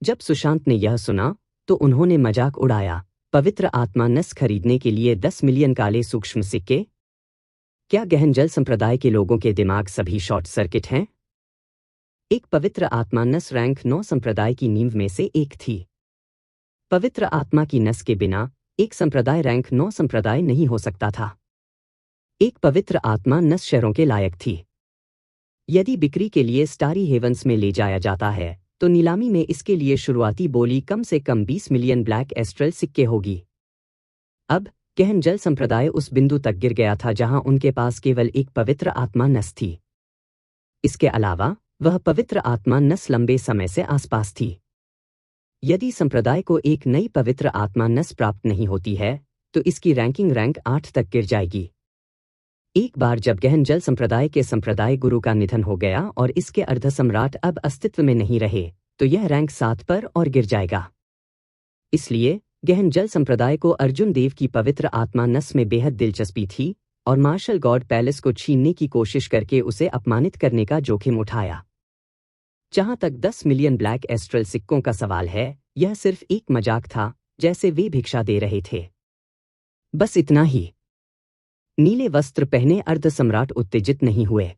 जब सुशांत ने यह सुना तो उन्होंने मजाक उड़ाया, पवित्र आत्मा नस खरीदने के लिए 10 मिलियन काले सूक्ष्म सिक्के? क्या गहन जल संप्रदाय के लोगों के दिमाग सभी शॉर्ट सर्किट हैं? एक पवित्र आत्मा नस रैंक 9 संप्रदाय की नींव में से एक थी। पवित्र आत्मा की नस के बिना एक संप्रदाय रैंक 9 संप्रदाय नहीं हो सकता था। एक पवित्र आत्मा नस शहरों के लायक थी। यदि बिक्री के लिए स्टारी हेवंस में ले जाया जाता है तो नीलामी में इसके लिए शुरुआती बोली कम से कम 20 मिलियन ब्लैक एस्ट्रल सिक्के होगी। अब गहन जल संप्रदाय उस बिंदु तक गिर गया था जहां उनके पास केवल एक पवित्र आत्मा नस थी। इसके अलावा वह पवित्र आत्मा नस लंबे समय से आसपास थी। यदि संप्रदाय को एक नई पवित्र आत्मा नस प्राप्त नहीं होती है तो इसकी रैंकिंग रैंक 8 तक गिर जाएगी। एक बार जब गहन जल संप्रदाय के संप्रदाय गुरु का निधन हो गया और इसके अर्ध सम्राट अब अस्तित्व में नहीं रहे तो यह रैंक 7 पर और गिर जाएगा। इसलिए गहन जल संप्रदाय को अर्जुन देव की पवित्र आत्मा नस में बेहद दिलचस्पी थी और मार्शल गॉड पैलेस को छीनने की कोशिश करके उसे अपमानित करने का जोखिम उठाया। जहां तक 10 मिलियन ब्लैक एस्ट्रल सिक्कों का सवाल है, यह सिर्फ एक मजाक था, जैसे वे भिक्षा दे रहे थे। बस इतना ही। नीले वस्त्र पहने अर्ध सम्राट उत्तेजित नहीं हुए।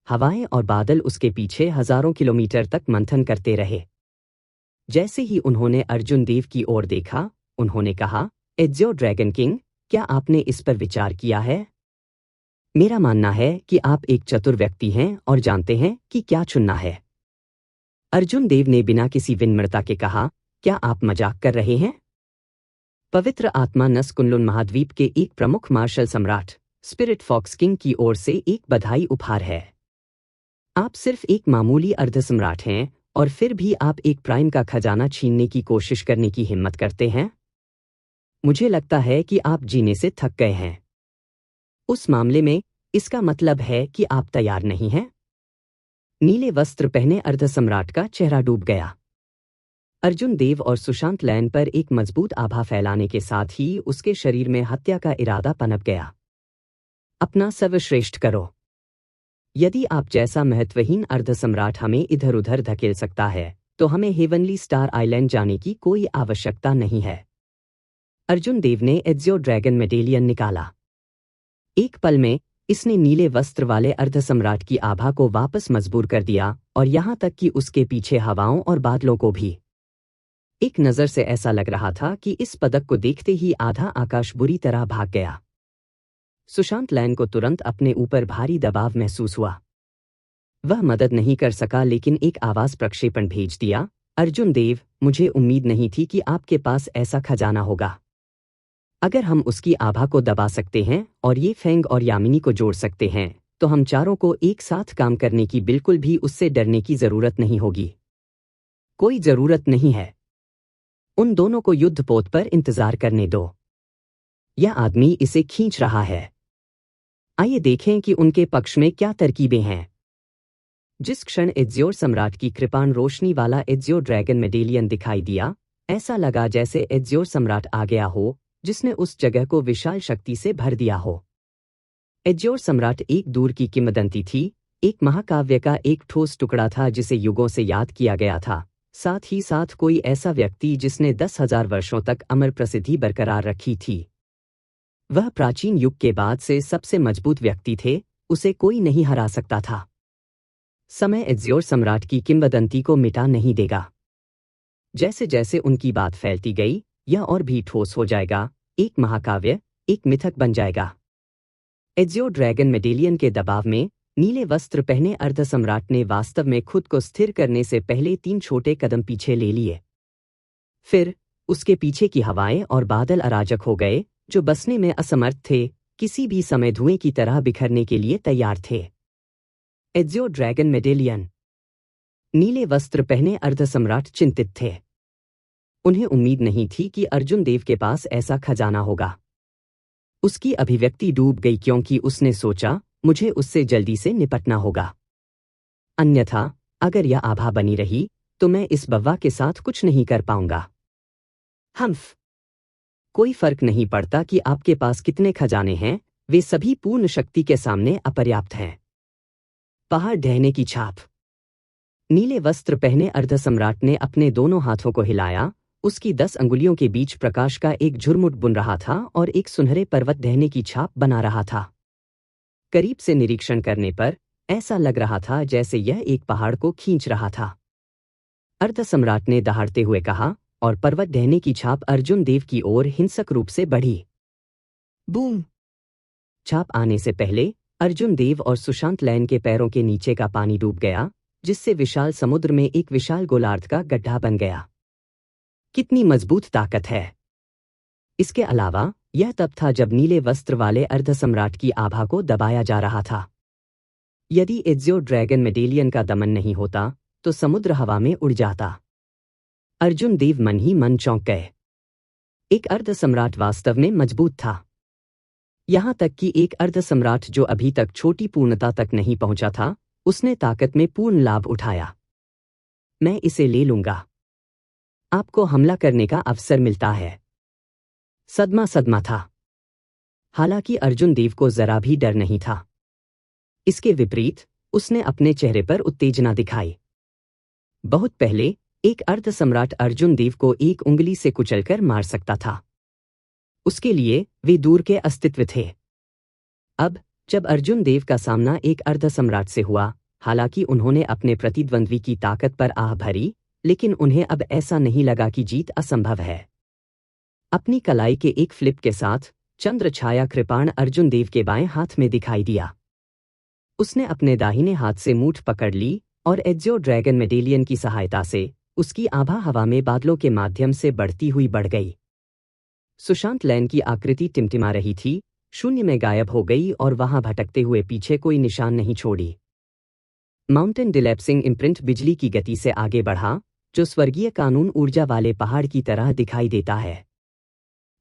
हवाएं और बादल उसके पीछे हजारों किलोमीटर तक मंथन करते रहे। जैसे ही उन्होंने अर्जुन देव की ओर देखा, उन्होंने कहा, एज़्योर ड्रैगन किंग, क्या आपने इस पर विचार किया है? मेरा मानना है कि आप एक चतुर व्यक्ति हैं और जानते हैं कि क्या चुनना है। अर्जुन देव ने बिना किसी विनम्रता के कहा, क्या आप मजाक कर रहे हैं? पवित्र आत्मा नस कुनलुन महाद्वीप के एक प्रमुख मार्शल सम्राट स्पिरिट फॉक्स किंग की ओर से एक बधाई उपहार है। आप सिर्फ एक मामूली अर्ध सम्राट हैं और फिर भी आप एक प्राइम का खजाना छीनने की कोशिश करने की हिम्मत करते हैं। मुझे लगता है कि आप जीने से थक गए हैं। उस मामले में इसका मतलब है कि आप तैयार नहीं हैं। नीले वस्त्र पहने अर्ध सम्राट का चेहरा डूब गया। अर्जुन देव और सुशांत लैन पर एक मजबूत आभा फैलाने के साथ ही उसके शरीर में हत्या का इरादा पनप गया। अपना सर्वश्रेष्ठ करो। यदि आप जैसा महत्वहीन अर्ध सम्राट हमें इधर उधर धकेल सकता है तो हमें हेवनली स्टार आइलैंड जाने की कोई आवश्यकता नहीं है। अर्जुन देव ने एज़्योर ड्रैगन मेडेलियन निकाला। एक पल में इसने नीले वस्त्र वाले अर्ध सम्राट की आभा को वापस मजबूर कर दिया और यहां तक कि उसके पीछे हवाओं और बादलों को भी। एक नजर से ऐसा लग रहा था कि इस पदक को देखते ही आधा आकाश बुरी तरह भाग गया। सुशांत लैन को तुरंत अपने ऊपर भारी दबाव महसूस हुआ। वह मदद नहीं कर सका लेकिन एक आवाज प्रक्षेपण भेज दिया, अर्जुन देव, मुझे उम्मीद नहीं थी कि आपके पास ऐसा खजाना होगा। अगर हम उसकी आभा को दबा सकते हैं और ये फेंग और यामिनी को जोड़ सकते हैं तो हम चारों को एक साथ काम करने की बिल्कुल भी उससे डरने की जरूरत नहीं होगी। कोई जरूरत नहीं है। उन दोनों को युद्ध पोत पर इंतजार करने दो। यह आदमी इसे खींच रहा है। आइए देखें कि उनके पक्ष में क्या तरकीबें हैं। जिस क्षण एज़्योर सम्राट की कृपाण रोशनी वाला एज़्योर ड्रैगन मेडेलियन दिखाई दिया, ऐसा लगा जैसे एज़्योर सम्राट आ गया हो जिसने उस जगह को विशाल शक्ति से भर दिया हो। एज़्योर सम्राट एक दूर की किंवदंती थी, एक महाकाव्य का एक ठोस टुकड़ा था जिसे युगों से याद किया गया था, साथ ही साथ कोई ऐसा व्यक्ति जिसने 10,000 वर्षों तक अमर प्रसिद्धि बरकरार रखी थी। वह प्राचीन युग के बाद से सबसे मजबूत व्यक्ति थे, उसे कोई नहीं हरा सकता था। समय एज़्योर सम्राट की किंवदंती को मिटा नहीं देगा। जैसे जैसे उनकी बात फैलती गई, यह और भी ठोस हो जाएगा, एक महाकाव्य, एक मिथक बन जाएगा। एज़्योर ड्रैगन मेडेलियन के दबाव में नीले वस्त्र पहने अर्ध सम्राट ने वास्तव में खुद को स्थिर करने से पहले 3 छोटे कदम पीछे ले लिए। फिर उसके पीछे की हवाएं और बादल अराजक हो गए, जो बसने में असमर्थ थे, किसी भी समय धुएं की तरह बिखरने के लिए तैयार थे। Azure dragon medallion. नीले वस्त्र पहने अर्ध सम्राट चिंतित थे। उन्हें उम्मीद नहीं थी कि अर्जुन देव के पास ऐसा खजाना होगा। उसकी अभिव्यक्ति डूब गई क्योंकि उसने सोचा, मुझे उससे जल्दी से निपटना होगा। अन्यथा अगर यह आभा बनी रही तो मैं इस बव्वा के साथ कुछ नहीं कर पाऊंगा। हम्फ। कोई फर्क नहीं पड़ता कि आपके पास कितने खजाने हैं, वे सभी पूर्ण शक्ति के सामने अपर्याप्त हैं। पहाड़ ढहने की छाप। नीले वस्त्र पहने अर्धसम्राट ने अपने दोनों हाथों को हिलाया। उसकी 10 अंगुलियों के बीच प्रकाश का एक झुरमुट बुन रहा था और एक सुनहरे पर्वत ढहने की छाप बना रहा था। करीब से निरीक्षण करने पर ऐसा लग रहा था जैसे यह एक पहाड़ को खींच रहा था। अर्धसम्राट ने दहाड़ते हुए कहा, और पर्वत ढहने की छाप अर्जुन देव की ओर हिंसक रूप से बढ़ी। बूम! छाप आने से पहले अर्जुन देव और सुशांत लैन के पैरों के नीचे का पानी डूब गया, जिससे विशाल समुद्र में एक विशाल गोलार्ध का गड्ढा बन गया। कितनी मजबूत ताकत है! इसके अलावा यह तब था जब नीले वस्त्र वाले अर्धसम्राट की आभा को दबाया जा रहा था। यदि एज़ियो ड्रैगन मेडेलियन का दमन नहीं होता तो समुद्र हवा में उड़ जाता। अर्जुन देव मन ही मन चौंक गए। एक अर्धसम्राट वास्तव में मजबूत था। यहां तक कि एक अर्धसम्राट जो अभी तक छोटी पूर्णता तक नहीं पहुंचा था, उसने ताकत में पूर्ण लाभ उठाया। मैं इसे ले लूंगा। आपको हमला करने का अवसर मिलता है। सदमा था। हालांकि अर्जुन देव को जरा भी डर नहीं था। इसके विपरीत उसने अपने चेहरे पर उत्तेजना दिखाई। बहुत पहले एक अर्धसम्राट अर्जुन देव को एक उंगली से कुचलकर मार सकता था। उसके लिए वे दूर के अस्तित्व थे। अब जब अर्जुन देव का सामना एक अर्धसम्राट से हुआ, हालांकि उन्होंने अपने प्रतिद्वंद्वी की ताकत पर आह भरी, लेकिन उन्हें अब ऐसा नहीं लगा कि जीत असंभव है। अपनी कलाई के एक फ्लिप के साथ चंद्र छाया कृपाण अर्जुन देव के बाएं हाथ में दिखाई दिया। उसने अपने दाहिने हाथ से मूठ पकड़ ली और एज़ियो ड्रैगन मेडेलियन की सहायता से उसकी आभा हवा में बादलों के माध्यम से बढ़ती हुई बढ़ गई। सुशांत लैन की आकृति टिमटिमा रही थी, शून्य में गायब हो गई और वहां भटकते हुए पीछे कोई निशान नहीं छोड़ी। माउंटेन डिलेप्सिंग इम्प्रिंट बिजली की गति से आगे बढ़ा, जो स्वर्गीय कानून ऊर्जा वाले पहाड़ की तरह दिखाई देता है।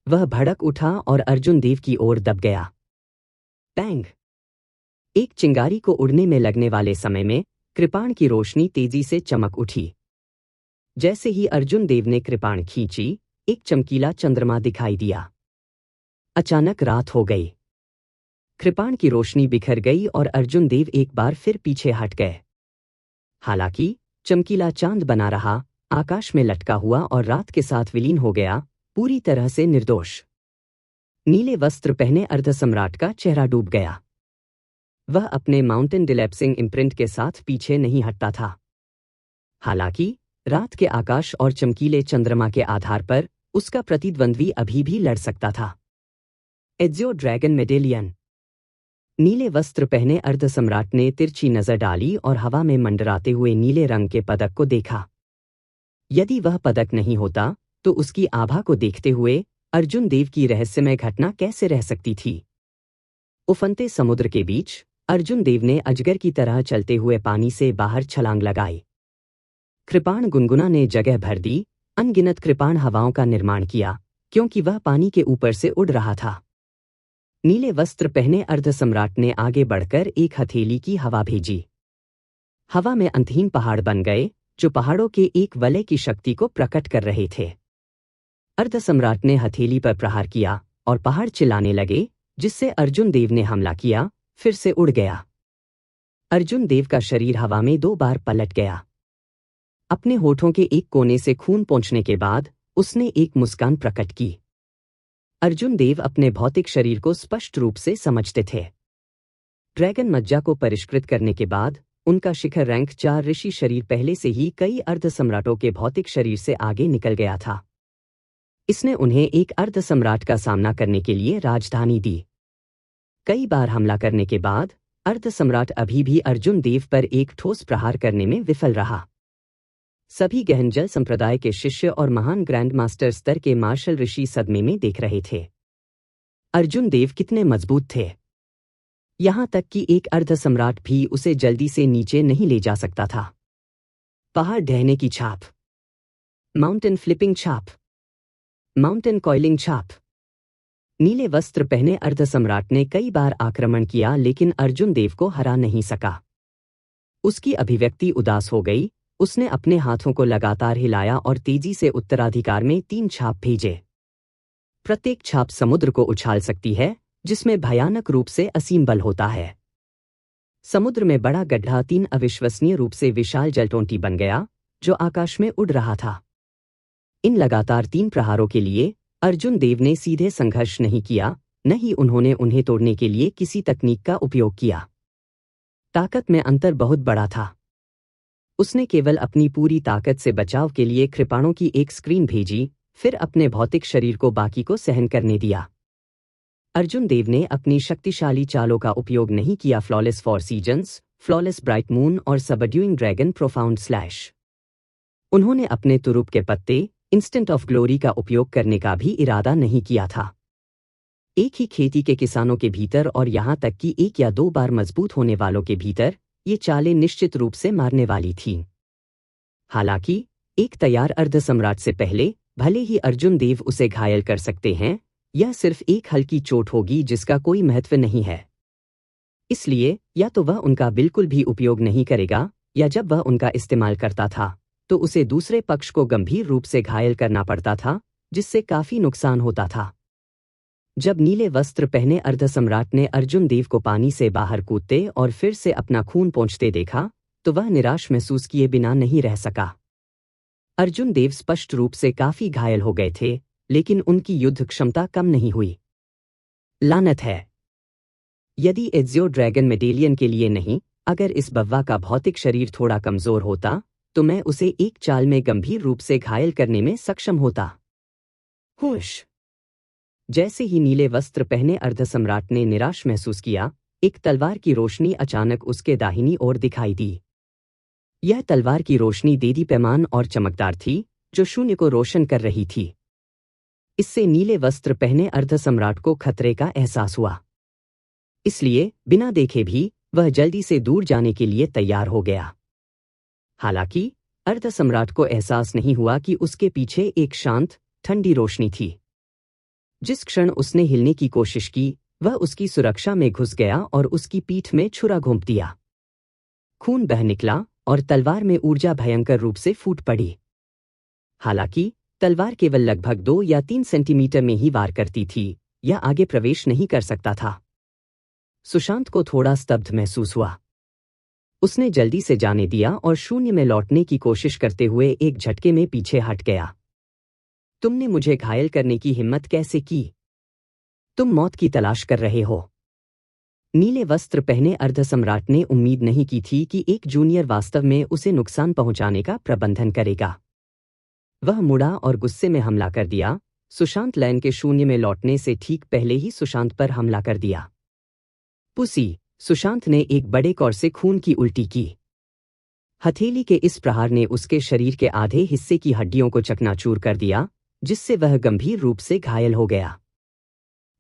वह भड़क उठा और अर्जुन देव की ओर दब गया। पैंग! एक चिंगारी को उड़ने में लगने वाले समय में कृपाण की रोशनी तेजी से चमक उठी। जैसे ही अर्जुन देव ने कृपाण खींची, एक चमकीला चंद्रमा दिखाई दिया। अचानक रात हो गई। कृपाण की रोशनी बिखर गई और अर्जुन देव एक बार फिर पीछे हट गए। हालांकि चमकीला चांद बना रहा, आकाश में लटका हुआ और रात के साथ विलीन हो गया, पूरी तरह से निर्दोष। नीले वस्त्र पहने अर्धसम्राट का चेहरा डूब गया। वह अपने माउंटेन डिलेप्सिंग इम्प्रिंट के साथ पीछे नहीं हटता था। हालांकि रात के आकाश और चमकीले चंद्रमा के आधार पर उसका प्रतिद्वंद्वी अभी भी लड़ सकता था। Ezio dragon medallion. नीले वस्त्र पहने अर्धसम्राट ने तिरछी नजर डाली और हवा में मंडराते हुए नीले रंग के पदक को देखा। यदि वह पदक नहीं होता तो उसकी आभा को देखते हुए अर्जुन देव की रहस्यमय घटना कैसे रह सकती थी। उफनते समुद्र के बीच अर्जुन देव ने अजगर की तरह चलते हुए पानी से बाहर छलांग लगाई। कृपाण गुनगुना ने जगह भर दी, अनगिनत कृपाण हवाओं का निर्माण किया, क्योंकि वह पानी के ऊपर से उड़ रहा था। नीले वस्त्र पहने अर्धसम्राट ने आगे बढ़कर एक हथेली की हवा भेजी। हवा में अंतहीन पहाड़ बन गए, जो पहाड़ों के एक वलय की शक्ति को प्रकट कर रहे थे। अर्धसम्राट ने हथेली पर प्रहार किया और पहाड़ चिल्लाने लगे, जिससे अर्जुन देव ने हमला किया, फिर से उड़ गया। अर्जुन देव का शरीर हवा में 2 बार पलट गया। अपने होठों के एक कोने से खून पोंछने के बाद उसने एक मुस्कान प्रकट की। अर्जुन देव अपने भौतिक शरीर को स्पष्ट रूप से समझते थे। ड्रैगन मज्जा को परिष्कृत करने के बाद उनका शिखर रैंक 4 ऋषि शरीर पहले से ही कई अर्धसम्राटों के भौतिक शरीर से आगे निकल गया था। इसने उन्हें एक अर्धसम्राट का सामना करने के लिए राजधानी दी। कई बार हमला करने के बाद अर्धसम्राट अभी भी अर्जुन देव पर एक ठोस प्रहार करने में विफल रहा। सभी गहन जल संप्रदाय के शिष्य और महान ग्रैंड मास्टर स्तर के मार्शल ऋषि सदमे में देख रहे थे। अर्जुन देव कितने मजबूत थे। यहां तक कि एक अर्धसम्राट भी उसे जल्दी से नीचे नहीं ले जा सकता था। पहाड़ ढहने की छाप, माउंटेन फ्लिपिंग छाप, माउंटेन कॉइलिंग छाप। नीले वस्त्र पहने अर्धसम्राट ने कई बार आक्रमण किया, लेकिन अर्जुन देव को हरा नहीं सका। उसकी अभिव्यक्ति उदास हो गई। उसने अपने हाथों को लगातार हिलाया और तेजी से उत्तराधिकार में 3 छाप भेजे। प्रत्येक छाप समुद्र को उछाल सकती है, जिसमें भयानक रूप से असीम बल होता है। समुद्र में बड़ा गड्ढा 3 अविश्वसनीय रूप से विशाल जलटोंटी बन गया जो आकाश में उड़ रहा था। इन लगातार 3 प्रहारों के लिए अर्जुन देव ने सीधे संघर्ष नहीं किया, न ही उन्होंने उन्हें तोड़ने के लिए किसी तकनीक का उपयोग किया। ताकत में अंतर बहुत बड़ा था। उसने केवल अपनी पूरी ताकत से बचाव के लिए कृपाणों की एक स्क्रीन भेजी, फिर अपने भौतिक शरीर को बाकी को सहन करने दिया। अर्जुन देव ने अपनी शक्तिशाली चालों का उपयोग नहीं किया, flawless for seasons, flawless bright moon और सबड्यूइंग ड्रैगन प्रोफाउंड स्लैश। उन्होंने अपने तुरुप के पत्ते, इंस्टेंट ऑफ ग्लोरी का उपयोग करने का भी इरादा नहीं किया था। एक ही खेती के किसानों के भीतर और यहाँ तक कि 1 या 2 बार मजबूत होने वालों के भीतर ये चालें निश्चित रूप से मारने वाली थीं। हालांकि एक तैयार अर्धसम्राट से पहले भले ही अर्जुन देव उसे घायल कर सकते हैं, यह सिर्फ एक हल्की चोट होगी जिसका कोई महत्व नहीं है। इसलिए या तो वह उनका बिल्कुल भी उपयोग नहीं करेगा, या जब वह उनका इस्तेमाल करता था तो उसे दूसरे पक्ष को गंभीर रूप से घायल करना पड़ता था, जिससे काफी नुकसान होता था। जब नीले वस्त्र पहने अर्धसम्राट ने अर्जुन देव को पानी से बाहर कूदते और फिर से अपना खून पोंछते देखा, तो वह निराश महसूस किए बिना नहीं रह सका। अर्जुन देव स्पष्ट रूप से काफी घायल हो गए थे, लेकिन उनकी युद्ध क्षमता कम नहीं हुई। लानत है! यदि एज़ियो ड्रैगन मेडेलियन के लिए नहीं, अगर इस बव्वा का भौतिक शरीर थोड़ा कमजोर होता, तो मैं उसे एक चाल में गंभीर रूप से घायल करने में सक्षम होता। हुश! जैसे ही नीले वस्त्र पहने अर्धसम्राट ने निराश महसूस किया, एक तलवार की रोशनी अचानक उसके दाहिनी ओर दिखाई दी। यह तलवार की रोशनी देदीप्यमान और चमकदार थी, जो शून्य को रोशन कर रही थी। इससे नीले वस्त्र पहने अर्धसम्राट को खतरे का एहसास हुआ। इसलिए बिना देखे भी वह जल्दी से दूर जाने के लिए तैयार हो गया। हालांकि अर्धसम्राट को एहसास नहीं हुआ कि उसके पीछे एक शांत, ठंडी रोशनी थी। जिस क्षण उसने हिलने की कोशिश की, वह उसकी सुरक्षा में घुस गया और उसकी पीठ में छुरा घोंप दिया। खून बह निकला और तलवार में ऊर्जा भयंकर रूप से फूट पड़ी। हालांकि तलवार केवल लगभग 2 या 3 सेंटीमीटर में ही वार करती थी, यह आगे प्रवेश नहीं कर सकता था। सुशांत को थोड़ा स्तब्ध महसूस हुआ। उसने जल्दी से जाने दिया और शून्य में लौटने की कोशिश करते हुए एक झटके में पीछे हट गया। तुमने मुझे घायल करने की हिम्मत कैसे की? तुम मौत की तलाश कर रहे हो। नीले वस्त्र पहने अर्धसम्राट ने उम्मीद नहीं की थी कि एक जूनियर वास्तव में उसे नुकसान पहुंचाने का प्रबंधन करेगा। वह मुड़ा और गुस्से में हमला कर दिया। सुशांत लैन के शून्य में लौटने से ठीक पहले ही सुशांत पर हमला कर दिया। पुसी! सुशांत ने एक बड़े कौर से खून की उल्टी की। हथेली के इस प्रहार ने उसके शरीर के आधे हिस्से की हड्डियों को चकनाचूर कर दिया, जिससे वह गंभीर रूप से घायल हो गया।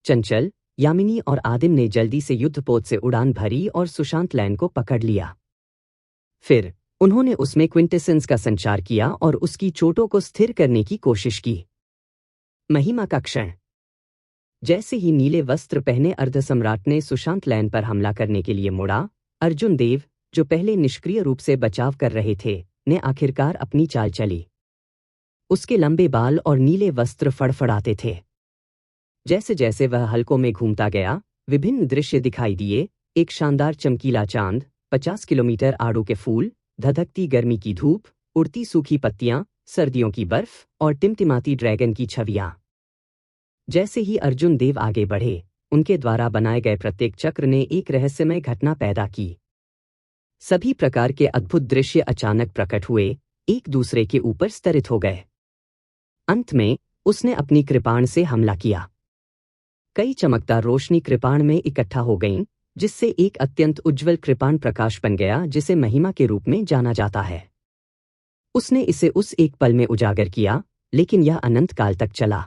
चंचल, यामिनी और आदिम ने जल्दी से युद्धपोत से उड़ान भरी और सुशांत लैन को पकड़ लिया। फिर उन्होंने उसमें क्विंटेसेंस का संचार किया और उसकी चोटों को स्थिर करने की कोशिश की। महिमा का क्षण! जैसे ही नीले वस्त्र पहने अर्धसम्राट ने सुशांत लैन पर हमला करने के लिए मुड़ा, अर्जुन देव, जो पहले निष्क्रिय रूप से बचाव कर रहे थे, ने आखिरकार अपनी चाल चली। उसके लंबे बाल और नीले वस्त्र फड़फड़ाते थे। जैसे जैसे वह हलकों में घूमता गया, विभिन्न दृश्य दिखाई दिए। एक शानदार चमकीला चांद, 50 किलोमीटर आड़ू के फूल, धधकती गर्मी की धूप, उड़ती सूखी पत्तियां, सर्दियों की बर्फ और टिमटिमाती ड्रैगन की छवियां। जैसे ही अर्जुन देव आगे बढ़े, उनके द्वारा बनाए गए प्रत्येक चक्र ने एक रहस्यमय घटना पैदा की। सभी प्रकार के अद्भुत दृश्य अचानक प्रकट हुए, एक दूसरे के ऊपर स्तरित हो गए। अंत में उसने अपनी कृपाण से हमला किया। कई चमकदार रोशनी कृपाण में इकट्ठा हो गईं, जिससे एक अत्यंत उज्ज्वल कृपाण प्रकाश बन गया जिसे महिमा के रूप में जाना जाता है। उसने इसे उस एक पल में उजागर किया, लेकिन यह अनंत काल तक चला।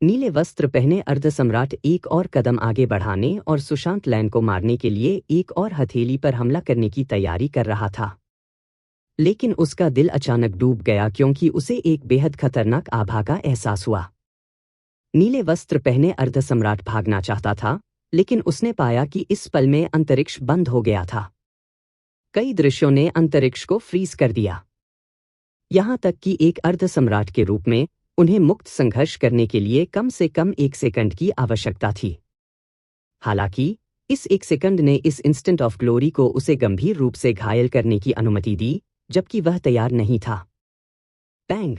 नीले वस्त्र पहने अर्धसम्राट एक और कदम आगे बढ़ाने और सुशांत लैन को मारने के लिए एक और हथेली पर हमला करने की तैयारी कर रहा था। लेकिन उसका दिल अचानक डूब गया क्योंकि उसे एक बेहद खतरनाक आभा का एहसास हुआ। नीले वस्त्र पहने अर्धसम्राट भागना चाहता था, लेकिन उसने पाया कि इस पल में अंतरिक्ष बंद हो गया था। कई दृश्यों ने अंतरिक्ष को फ्रीज कर दिया। यहां तक कि एक अर्धसम्राट के रूप में उन्हें मुक्त संघर्ष करने के लिए कम से कम 1 सेकंड की आवश्यकता थी। हालांकि इस एक सेकंड ने इस इंस्टेंट ऑफ ग्लोरी को उसे गंभीर रूप से घायल करने की अनुमति दी, जबकि वह तैयार नहीं था। पैंग!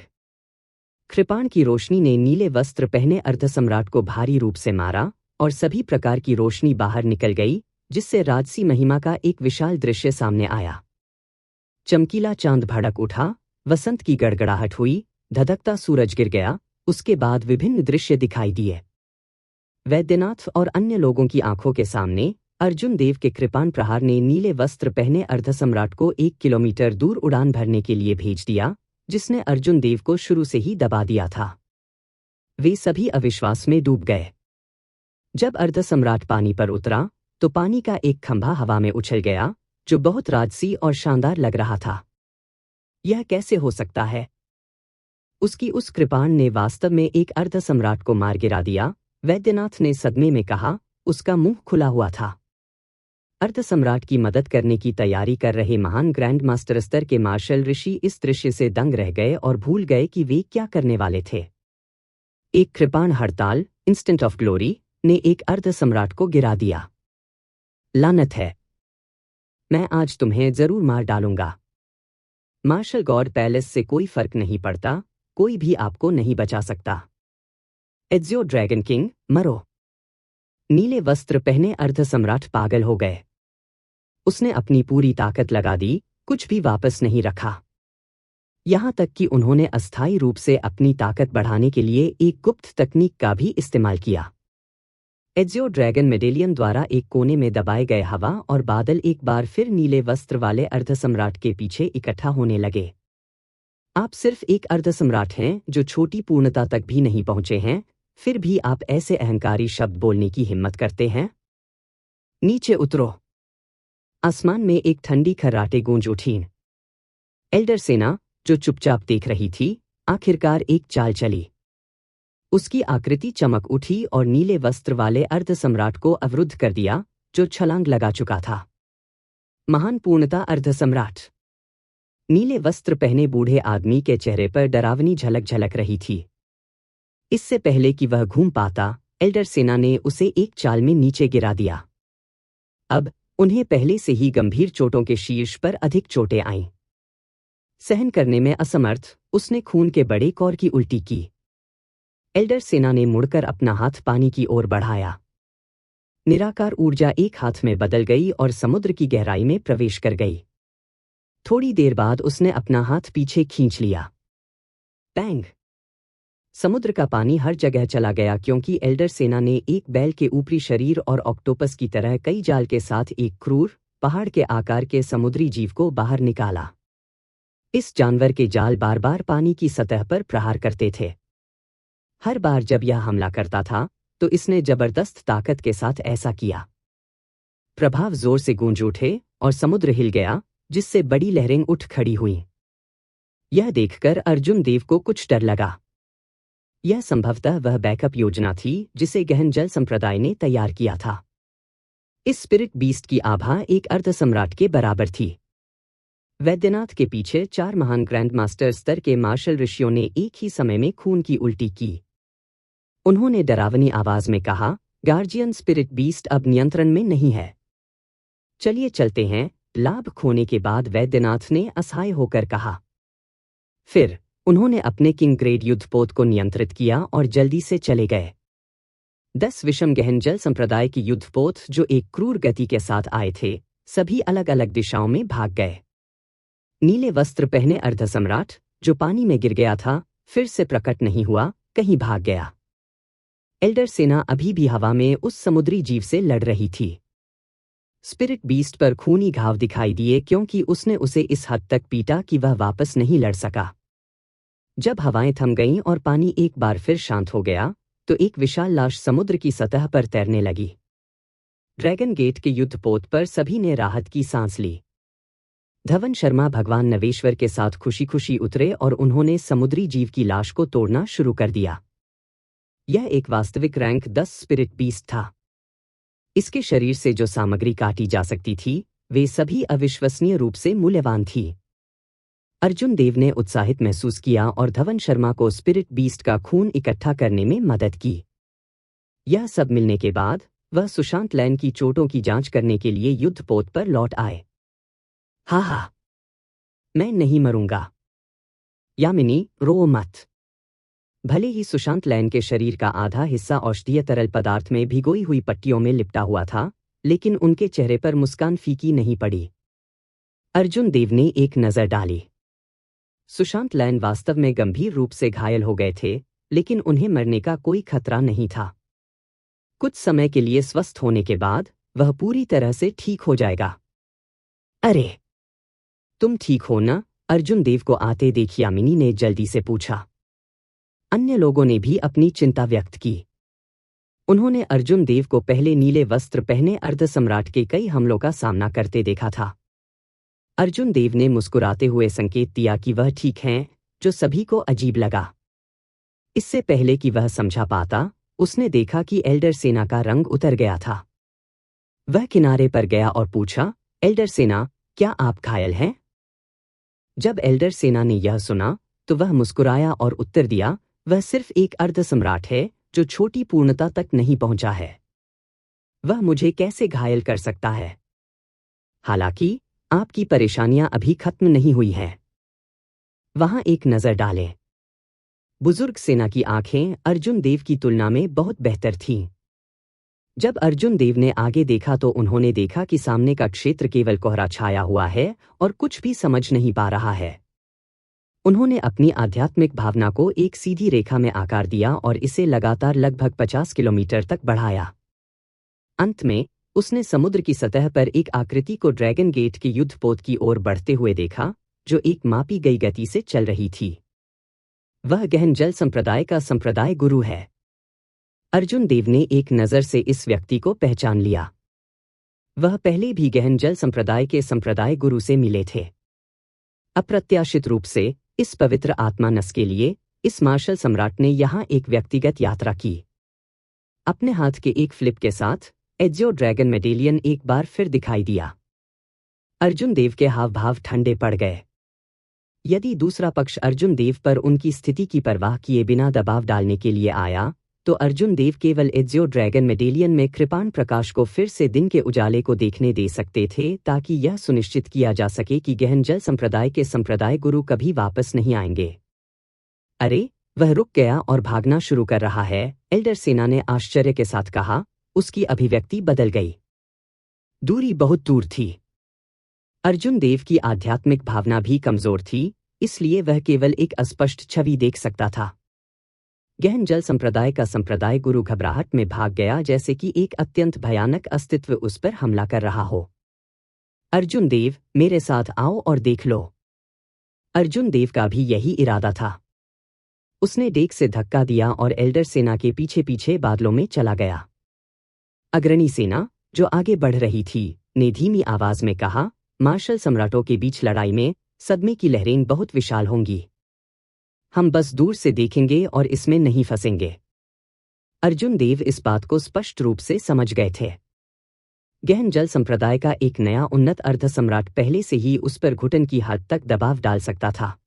कृपाण की रोशनी ने नीले वस्त्र पहने अर्धसम्राट को भारी रूप से मारा और सभी प्रकार की रोशनी बाहर निकल गई, जिससे राजसी महिमा का एक विशाल दृश्य सामने आया। चमकीला चांद भड़क उठा, वसंत की गड़गड़ाहट हुई, धधकता सूरज गिर गया। उसके बाद विभिन्न दृश्य दिखाई दिए। वैद्यनाथ और अन्य लोगों की आंखों के सामने अर्जुन देव के कृपाण प्रहार ने नीले वस्त्र पहने अर्धसम्राट को 1 किलोमीटर दूर उड़ान भरने के लिए भेज दिया, जिसने अर्जुन देव को शुरू से ही दबा दिया था। वे सभी अविश्वास में डूब गए। जब अर्धसम्राट पानी पर उतरा तो पानी का एक खंभा हवा में उछल गया, जो बहुत राजसी और शानदार लग रहा था। यह कैसे हो सकता है? उसकी उस कृपाण ने वास्तव में एक अर्धसम्राट को मार गिरा दिया, वैद्यनाथ ने सदमे में कहा। उसका मुंह खुला हुआ था। अर्धसम्राट की मदद करने की तैयारी कर रहे महान ग्रैंड मास्टर स्तर के मार्शल ऋषि इस दृश्य से दंग रह गए और भूल गए कि वे क्या करने वाले थे। एक कृपाण हड़ताल, इंस्टेंट ऑफ ग्लोरी, ने एक अर्धसम्राट को गिरा दिया। लानत है! मैं आज तुम्हें जरूर मार डालूंगा। मार्शल गॉड पैलेस से कोई फर्क नहीं पड़ता, कोई भी आपको नहीं बचा सकता। एज़ियो ड्रैगन किंग, मरो! नीले वस्त्र पहने अर्धसम्राट पागल हो गए। उसने अपनी पूरी ताकत लगा दी, कुछ भी वापस नहीं रखा। यहां तक कि उन्होंने अस्थायी रूप से अपनी ताकत बढ़ाने के लिए एक गुप्त तकनीक का भी इस्तेमाल किया। एज़ियो ड्रैगन मेडेलियन द्वारा एक कोने में दबाए गए हवा और बादल एक बार फिर नीले वस्त्र वाले अर्धसम्राट के पीछे इकट्ठा होने लगे। आप सिर्फ एक अर्धसम्राट हैं जो छोटी पूर्णता तक भी नहीं पहुंचे हैं, फिर भी आप ऐसे अहंकारी शब्द बोलने की हिम्मत करते हैं? नीचे उतरो! आसमान में एक ठंडी खर्राटे गूंज उठी। एल्डर सेना, जो चुपचाप देख रही थी, आखिरकार एक चाल चली। उसकी आकृति चमक उठी और नीले वस्त्र वाले अर्धसम्राट को अवरुद्ध कर दिया, जो छलांग लगा चुका था। महान पूर्णता अर्धसम्राट! नीले वस्त्र पहने बूढ़े आदमी के चेहरे पर डरावनी झलक झलक रही थी। इससे पहले कि वह घूम पाता, एल्डर सेना ने उसे एक चाल में नीचे गिरा दिया। अब उन्हें पहले से ही गंभीर चोटों के शीर्ष पर अधिक चोटें आईं। सहन करने में असमर्थ, उसने खून के बड़े कौर की उल्टी की। एल्डर सेना ने मुड़कर अपना हाथ पानी की ओर बढ़ाया। निराकार ऊर्जा एक हाथ में बदल गई और समुद्र की गहराई में प्रवेश कर गई। थोड़ी देर बाद उसने अपना हाथ पीछे खींच लिया। पैंग! समुद्र का पानी हर जगह चला गया क्योंकि एल्डर सेना ने एक बैल के ऊपरी शरीर और ऑक्टोपस की तरह कई जाल के साथ एक क्रूर, पहाड़ के आकार के समुद्री जीव को बाहर निकाला। इस जानवर के जाल बार बार पानी की सतह पर प्रहार करते थे। हर बार जब यह हमला करता था, तो इसने जबरदस्त ताकत के साथ ऐसा किया। प्रभाव जोर से गूंज उठे और समुद्र हिल गया, जिससे बड़ी लहरें उठ खड़ी हुईं। यह देखकर अर्जुन देव को कुछ डर लगा। यह संभवतः वह बैकअप योजना थी जिसे गहन जल संप्रदाय ने तैयार किया था। इस स्पिरिट बीस्ट की आभा एक अर्धसम्राट के बराबर थी। वैद्यनाथ के पीछे 4 महान ग्रैंड मास्टर स्तर के मार्शल ऋषियों ने एक ही समय में खून की उल्टी की। उन्होंने डरावनी आवाज में कहा, गार्जियन स्पिरिट बीस्ट अब नियंत्रण में नहीं है। चलिए चलते हैं, लाभ खोने के बाद वैद्यनाथ ने असहाय होकर कहा। फिर उन्होंने अपने किंग ग्रेड युद्धपोत को नियंत्रित किया और जल्दी से चले गए। 10 विषम गहन जल संप्रदाय की युद्धपोत जो एक क्रूर गति के साथ आए थे, सभी अलग अलग दिशाओं में भाग गए। नीले वस्त्र पहने अर्धसम्राट, जो पानी में गिर गया था, फिर से प्रकट नहीं हुआ, कहीं भाग गया। एल्डर सेना अभी भी हवा में उस समुद्री जीव से लड़ रही थी। स्पिरिट बीस्ट पर खूनी घाव दिखाई दिए क्योंकि उसने उसे इस हद तक पीटा कि वह वापस नहीं लड़ सका। जब हवाएं थम गईं और पानी एक बार फिर शांत हो गया, तो एक विशाल लाश समुद्र की सतह पर तैरने लगी। ड्रैगन गेट के युद्धपोत पर सभी ने राहत की सांस ली। धवन शर्मा भगवान नवेश्वर के साथ खुशी खुशी उतरे और उन्होंने समुद्री जीव की लाश को तोड़ना शुरू कर दिया। यह एक वास्तविक रैंक 10 स्पिरिट बीस्ट था। इसके शरीर से जो सामग्री काटी जा सकती थी, वे सभी अविश्वसनीय रूप से मूल्यवान थी। अर्जुन देव ने उत्साहित महसूस किया और धवन शर्मा को स्पिरिट बीस्ट का खून इकट्ठा करने में मदद की। यह सब मिलने के बाद वह सुशांत लैन की चोटों की जांच करने के लिए युद्धपोत पर लौट आए। हा, मैं नहीं मरूंगा। यामिनी, रो मत। भले ही सुशांत लैन के शरीर का आधा हिस्सा औषधीय तरल पदार्थ में भिगोई हुई पट्टियों में लिपटा हुआ था, लेकिन उनके चेहरे पर मुस्कान फीकी नहीं पड़ी। अर्जुन देव ने एक नजर डाली। सुशांत लैन वास्तव में गंभीर रूप से घायल हो गए थे, लेकिन उन्हें मरने का कोई खतरा नहीं था। कुछ समय के लिए स्वस्थ होने के बाद वह पूरी तरह से ठीक हो जाएगा। अरे, तुम ठीक हो ना? अर्जुन देव को आते देख यामिनी ने जल्दी से पूछा। अन्य लोगों ने भी अपनी चिंता व्यक्त की। उन्होंने अर्जुन देव को पहले नीले वस्त्र पहने अर्धसम्राट के कई हमलों का सामना करते देखा था। अर्जुन देव ने मुस्कुराते हुए संकेत दिया कि वह ठीक हैं, जो सभी को अजीब लगा। इससे पहले कि वह समझा पाता, उसने देखा कि एल्डर सेना का रंग उतर गया था। वह किनारे पर गया और पूछा, एल्डर सेना, क्या आप घायल हैं? जब एल्डर सेना ने यह सुना, तो वह मुस्कुराया और उत्तर दिया, वह सिर्फ एक अर्धसम्राट है, जो छोटी पूर्णता तक नहीं पहुंचा है। वह मुझे कैसे घायल कर सकता है? हालांकि, आपकी परेशानियां अभी खत्म नहीं हुई हैं। वहां एक नजर डालें। बुजुर्ग सेना की आंखें अर्जुन देव की तुलना में बहुत बेहतर थीं। जब अर्जुन देव ने आगे देखा तो उन्होंने देखा कि सामने का क्षेत्र केवल कोहरा छाया हुआ है और कुछ भी समझ नहीं पा रहा है। उन्होंने अपनी आध्यात्मिक भावना को एक सीधी रेखा में आकार दिया और इसे लगातार लगभग 50 किलोमीटर तक बढ़ाया। अंत में, उसने समुद्र की सतह पर एक आकृति को ड्रैगन गेट के युद्धपोत की ओर बढ़ते हुए देखा, जो एक मापी गई गति से चल रही थी। वह गहन जल संप्रदाय का संप्रदाय गुरु है। अर्जुन देव ने एक नज़र से इस व्यक्ति को पहचान लिया। वह पहले भी गहन जल संप्रदाय के संप्रदाय गुरु से मिले थे। अप्रत्याशित रूप से, इस पवित्र आत्मा नस के लिए, इस मार्शल सम्राट ने यहां एक व्यक्तिगत यात्रा की। अपने हाथ के एक फ्लिप के साथ, एजियो ड्रैगन मेडेलियन एक बार फिर दिखाई दिया। अर्जुन देव के हाव भाव ठंडे पड़ गए। यदि दूसरा पक्ष अर्जुन देव पर उनकी स्थिति की परवाह किए बिना दबाव डालने के लिए आया, तो अर्जुन देव केवल एजियो ड्रैगन मेडेलियन में कृपाण प्रकाश को फिर से दिन के उजाले को देखने दे सकते थे, ताकि यह सुनिश्चित किया जा सके कि गहन जल संप्रदाय के संप्रदाय गुरु कभी वापस नहीं आएंगे। अरे, वह रुक गया और भागना शुरू कर रहा है, एल्डर सेना ने आश्चर्य के साथ कहा। उसकी अभिव्यक्ति बदल गई। दूरी बहुत दूर थी। अर्जुन देव की आध्यात्मिक भावना भी कमजोर थी, इसलिए वह केवल एक अस्पष्ट छवि देख सकता था। गहन जल संप्रदाय का संप्रदाय गुरु घबराहट में भाग गया, जैसे कि एक अत्यंत भयानक अस्तित्व उस पर हमला कर रहा हो। अर्जुन देव, मेरे साथ आओ और देख लो। अर्जुन देव का भी यही इरादा था। उसने डेक से धक्का दिया और एल्डर सेना के पीछे पीछे बादलों में चला गया। अग्रणी सेना, जो आगे बढ़ रही थी, ने धीमी आवाज में कहा, मार्शल सम्राटों के बीच लड़ाई में सदमे की लहरें बहुत विशाल होंगी। हम बस दूर से देखेंगे और इसमें नहीं फंसेंगे। अर्जुन देव इस बात को स्पष्ट रूप से समझ गए थे। गहन जल संप्रदाय का एक नया उन्नत अर्धसम्राट पहले से ही उस पर घुटन की हद तक दबाव डाल सकता था।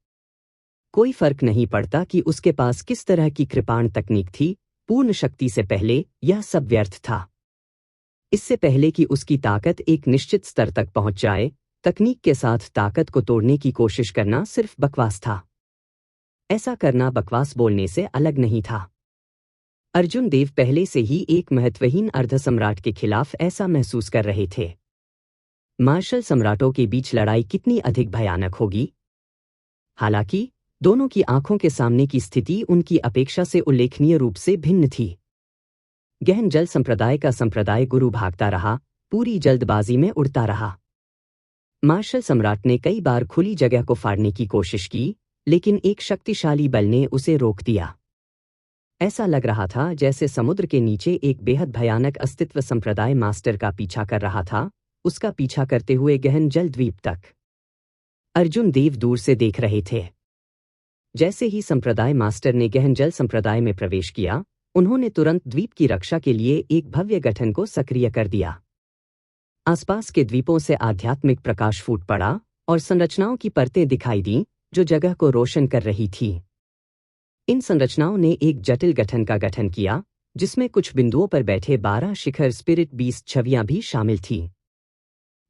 कोई फर्क नहीं पड़ता कि उसके पास किस तरह की कृपाण तकनीक थी, पूर्ण शक्ति से पहले यह सब व्यर्थ था। इससे पहले कि उसकी ताकत एक निश्चित स्तर तक पहुंच जाए, तकनीक के साथ ताकत को तोड़ने की कोशिश करना सिर्फ बकवास था। ऐसा करना बकवास बोलने से अलग नहीं था। अर्जुन देव पहले से ही एक महत्वहीन अर्धसम्राट के खिलाफ ऐसा महसूस कर रहे थे। मार्शल सम्राटों के बीच लड़ाई कितनी अधिक भयानक होगी। हालांकि, दोनों की आंखों के सामने की स्थिति उनकी अपेक्षा से उल्लेखनीय रूप से भिन्न थी। गहन जल संप्रदाय का संप्रदाय गुरु भागता रहा, पूरी जल्दबाजी में उड़ता रहा। मार्शल सम्राट ने कई बार खुली जगह को फाड़ने की कोशिश की, लेकिन एक शक्तिशाली बल ने उसे रोक दिया। ऐसा लग रहा था जैसे समुद्र के नीचे एक बेहद भयानक अस्तित्व संप्रदाय मास्टर का पीछा कर रहा था, उसका पीछा करते हुए गहन जल द्वीप तक। अर्जुन देव दूर से देख रहे थे। जैसे ही संप्रदाय मास्टर ने गहन जल संप्रदाय में प्रवेश किया, उन्होंने तुरंत द्वीप की रक्षा के लिए एक भव्य गठन को सक्रिय कर दिया। आसपास के द्वीपों से आध्यात्मिक प्रकाश फूट पड़ा और संरचनाओं की परतें दिखाई दीं, जो जगह को रोशन कर रही थी। इन संरचनाओं ने एक जटिल गठन का गठन किया, जिसमें कुछ बिंदुओं पर बैठे 12 शिखर स्पिरिट बीस्ट छवियां भी शामिल थीं।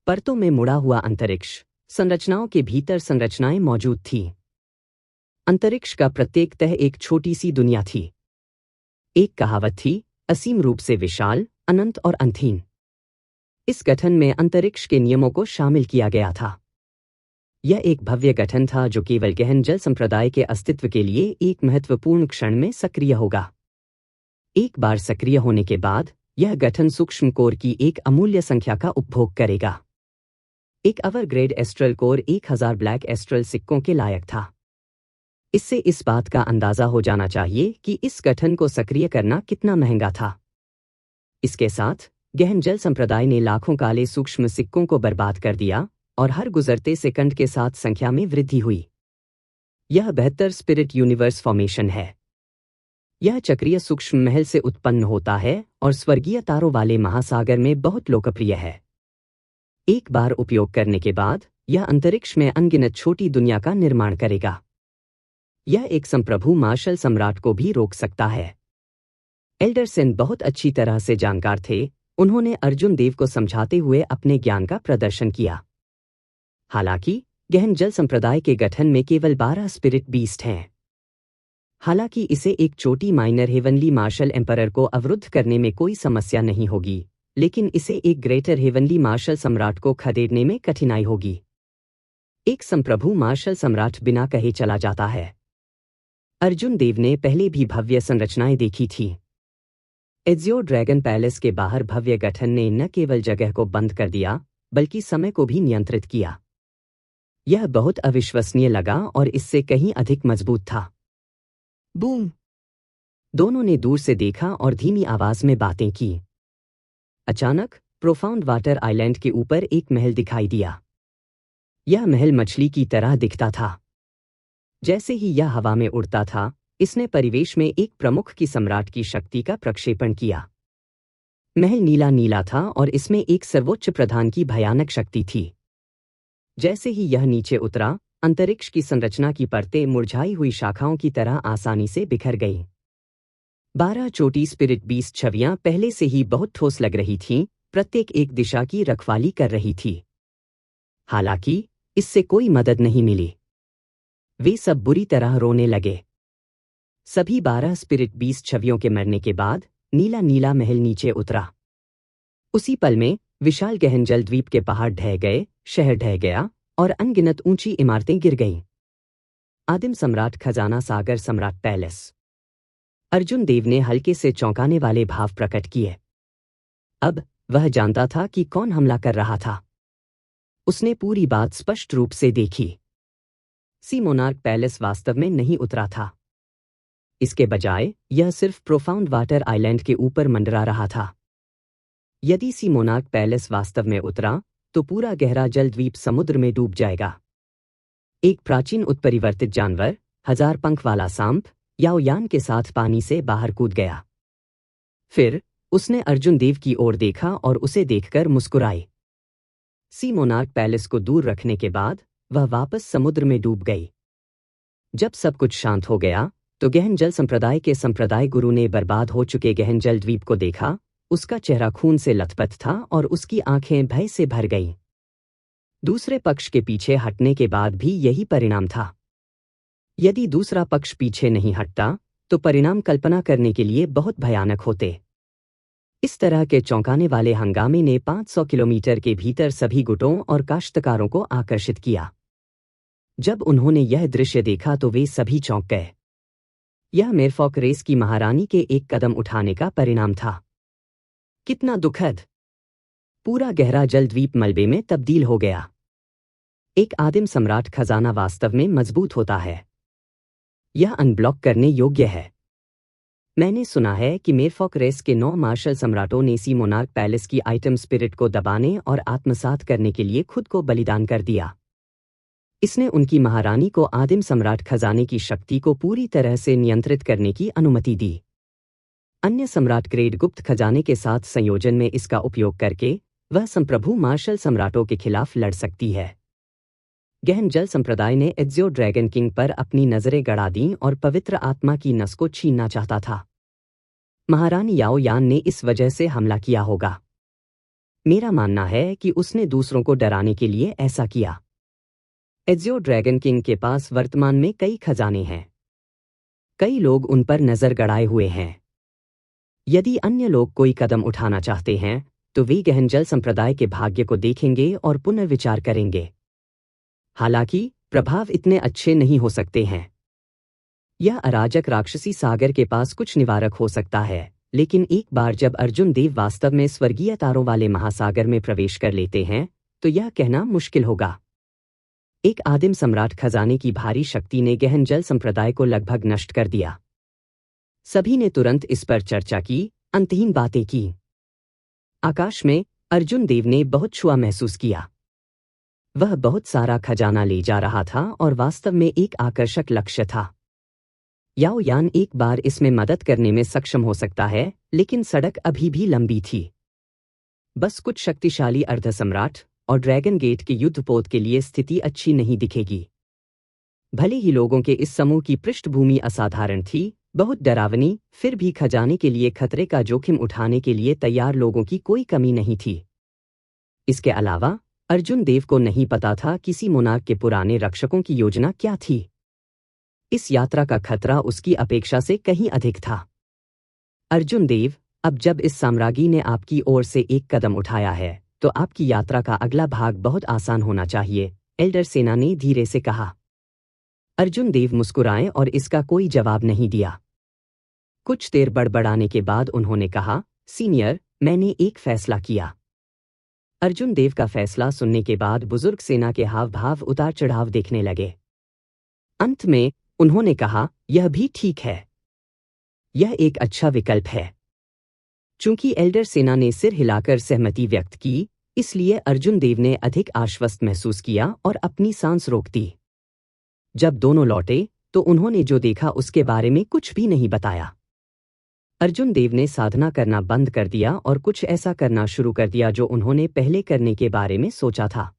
परतों में मुड़ा हुआ अंतरिक्ष, संरचनाओं के भीतर संरचनाएं मौजूद थीं। अंतरिक्ष का प्रत्येक तह एक छोटी सी दुनिया थी। एक कहावत थी, असीम रूप से विशाल, अनंत और अंतहीन। इस गठन में अंतरिक्ष के नियमों को शामिल किया गया था। यह एक भव्य गठन था जो केवल गहन जल संप्रदाय के अस्तित्व के लिए एक महत्वपूर्ण क्षण में सक्रिय होगा। एक बार सक्रिय होने के बाद यह गठन सूक्ष्म कोर की एक अमूल्य संख्या का उपभोग करेगा। एक अवर grade astral core 1000 black astral सिक्कों के लायक था। इससे इस बात का अंदाजा हो जाना चाहिए कि इस गठन को सक्रिय करना कितना महंगा था। इसके साथ गहन जल संप्रदाय ने लाखों काले सूक्ष्म सिक्कों को बर्बाद कर दिया और हर गुजरते सेकंड के साथ संख्या में वृद्धि हुई। यह बेहतर स्पिरिट यूनिवर्स फॉर्मेशन है। यह चक्रीय सूक्ष्म महल से उत्पन्न होता है और स्वर्गीय तारों वाले महासागर में बहुत लोकप्रिय है। एक बार उपयोग करने के बाद यह अंतरिक्ष में अनगिनत छोटी दुनिया का निर्माण करेगा। यह एक संप्रभु मार्शल सम्राट को भी रोक सकता है। एल्डरसन बहुत अच्छी तरह से जानकार थे। उन्होंने अर्जुन देव को समझाते हुए अपने ज्ञान का प्रदर्शन किया। हालांकि गहन जल संप्रदाय के गठन में केवल 12 स्पिरिट बीस्ट हैं। हालांकि इसे एक छोटी माइनर हेवनली मार्शल एम्परर को अवरुद्ध करने में कोई समस्या नहीं होगी, लेकिन इसे एक ग्रेटर हेवनली मार्शल सम्राट को खदेड़ने में कठिनाई होगी। एक संप्रभु मार्शल सम्राट बिना कहे चला जाता है। अर्जुन देव ने पहले भी भव्य संरचनाएं देखी थी। एज़्योर ड्रैगन पैलेस के बाहर भव्य गठन ने न केवल जगह को बंद कर दिया, बल्कि समय को भी नियंत्रित किया। यह बहुत अविश्वसनीय लगा और इससे कहीं अधिक मजबूत था। बूम! दोनों ने दूर से देखा और धीमी आवाज में बातें की। अचानक प्रोफाउंड वाटर आइलैंड के ऊपर एक महल दिखाई दिया। यह महल मछली की तरह दिखता था। जैसे ही यह हवा में उड़ता था, इसने परिवेश में एक प्रमुख की सम्राट की शक्ति का प्रक्षेपण किया। महल नीला नीला था और इसमें एक सर्वोच्च प्रधान की भयानक शक्ति थी। जैसे ही यह नीचे उतरा, अंतरिक्ष की संरचना की परतें मुरझाई हुई शाखाओं की तरह आसानी से बिखर गईं। 12 छोटी स्पिरिट बीस्ट छवियां पहले से ही बहुत ठोस लग रही थीं, प्रत्येक एक दिशा की रखवाली कर रही थी। हालांकि इससे कोई मदद नहीं मिली। वे सब बुरी तरह रोने लगे। सभी 12 स्पिरिट बीस्ट छवियों के मरने के बाद नीला नीला महल नीचे उतरा। उसी पल में विशाल गहन जल द्वीप के पहाड़ ढह गए, शहर ढह गया और अनगिनत ऊंची इमारतें गिर गईं। आदिम सम्राट खजाना सागर सम्राट पैलेस। अर्जुन देव ने हल्के से चौंकाने वाले भाव प्रकट किए। अब वह जानता था कि कौन हमला कर रहा था। उसने पूरी बात स्पष्ट रूप से देखी। सी मोनार्क पैलेस वास्तव में नहीं उतरा था। इसके बजाय यह सिर्फ प्रोफाउंड वाटर आइलैंड के ऊपर मंडरा रहा था। यदि सी मोनार्क पैलेस वास्तव में उतरा, तो पूरा गहरा जल द्वीप समुद्र में डूब जाएगा। एक प्राचीन उत्परिवर्तित जानवर, 1000 पंख वाला सांप, याओयान के साथ पानी से बाहर कूद गया। फिर उसने अर्जुन देव की ओर देखा और उसे देखकर मुस्कुराई। सी मोनार्क पैलेस को दूर रखने के बाद वह वापस समुद्र में डूब गई। जब सब कुछ शांत हो गया, तो गहन जल संप्रदाय के संप्रदाय गुरु ने बर्बाद हो चुके गहन जल द्वीप को देखा। उसका चेहरा खून से लथपथ था और उसकी आंखें भय से भर गईं। दूसरे पक्ष के पीछे हटने के बाद भी यही परिणाम था। यदि दूसरा पक्ष पीछे नहीं हटता, तो परिणाम कल्पना करने के लिए बहुत भयानक होते। इस तरह के चौंकाने वाले हंगामे ने 500 किलोमीटर के भीतर सभी गुटों और काश्तकारों को आकर्षित किया। जब उन्होंने यह दृश्य देखा तो वे सभी चौंक गए। यह मेरफॉक रेस की महारानी के एक कदम उठाने का परिणाम था। कितना दुखद! पूरा गहरा जल द्वीप मलबे में तब्दील हो गया। एक आदिम सम्राट खजाना वास्तव में मजबूत होता है। यह अनब्लॉक करने योग्य है। मैंने सुना है कि मेरफॉक रेस के 9 मार्शल सम्राटों ने सी मोनार्क पैलेस की आइटम स्पिरिट को दबाने और आत्मसात करने के लिए खुद को बलिदान कर दिया। इसने उनकी महारानी को आदिम सम्राट खजाने की शक्ति को पूरी तरह से नियंत्रित करने की अनुमति दी। अन्य सम्राट ग्रेड गुप्त खजाने के साथ संयोजन में इसका उपयोग करके वह संप्रभु मार्शल सम्राटों के खिलाफ लड़ सकती है। गहन जल संप्रदाय ने एज़्योर ड्रैगन किंग पर अपनी नजरें गड़ा दीं और पवित्र आत्मा की नस को छीनना चाहता था। महारानी याओ यान ने इस वजह से हमला किया होगा। मेरा मानना है कि उसने दूसरों को डराने के लिए ऐसा किया। एजियो ड्रैगन किंग के पास वर्तमान में कई खजाने हैं। कई लोग उन पर नजर गड़ाए हुए हैं। यदि अन्य लोग कोई कदम उठाना चाहते हैं तो वे गहन जल संप्रदाय के भाग्य को देखेंगे और पुनर्विचार करेंगे। हालांकि प्रभाव इतने अच्छे नहीं हो सकते हैं। यह अराजक राक्षसी सागर के पास कुछ निवारक हो सकता है, लेकिन एक बार जब अर्जुन देव वास्तव में स्वर्गीय तारों वाले महासागर में प्रवेश कर लेते हैं तो यह कहना मुश्किल होगा। एक आदिम सम्राट खजाने की भारी शक्ति ने गहन जल संप्रदाय को लगभग नष्ट कर दिया। सभी ने तुरंत इस पर चर्चा की, अंतहीन बातें की। आकाश में अर्जुन देव ने बहुत छुआ महसूस किया। वह बहुत सारा खजाना ले जा रहा था और वास्तव में एक आकर्षक लक्ष्य था। याओ यान एक बार इसमें मदद करने में सक्षम हो सकता है, लेकिन सड़क अभी भी लंबी थी। बस कुछ शक्तिशाली अर्धसम्राट और ड्रैगन गेट के युद्धपोत के लिए स्थिति अच्छी नहीं दिखेगी। भले ही लोगों के इस समूह की पृष्ठभूमि असाधारण थी, बहुत डरावनी, फिर भी खजाने के लिए खतरे का जोखिम उठाने के लिए तैयार लोगों की कोई कमी नहीं थी। इसके अलावा अर्जुन देव को नहीं पता था किसी मोनार्क के पुराने रक्षकों की योजना क्या थी। इस यात्रा का खतरा उसकी अपेक्षा से कहीं अधिक था। अर्जुन देव, अब जब इस साम्राज्ञी ने आपकी ओर से एक कदम उठाया है तो आपकी यात्रा का अगला भाग बहुत आसान होना चाहिए, एल्डर सेना ने धीरे से कहा। अर्जुन देव मुस्कुराए और इसका कोई जवाब नहीं दिया। कुछ देर बड़बड़ाने के बाद उन्होंने कहा, सीनियर, मैंने एक फैसला किया। अर्जुन देव का फैसला सुनने के बाद बुजुर्ग सेना के हाव भाव उतार चढ़ाव देखने लगे। अंत में उन्होंने कहा, यह भी ठीक है। यह एक अच्छा विकल्प है। चूंकि एल्डर सेना ने सिर हिलाकर सहमति व्यक्त की, इसलिए अर्जुन देव ने अधिक आश्वस्त महसूस किया और अपनी सांस रोक दी। जब दोनों लौटे तो उन्होंने जो देखा उसके बारे में कुछ भी नहीं बताया। अर्जुन देव ने साधना करना बंद कर दिया और कुछ ऐसा करना शुरू कर दिया जो उन्होंने पहले करने के बारे में सोचा था।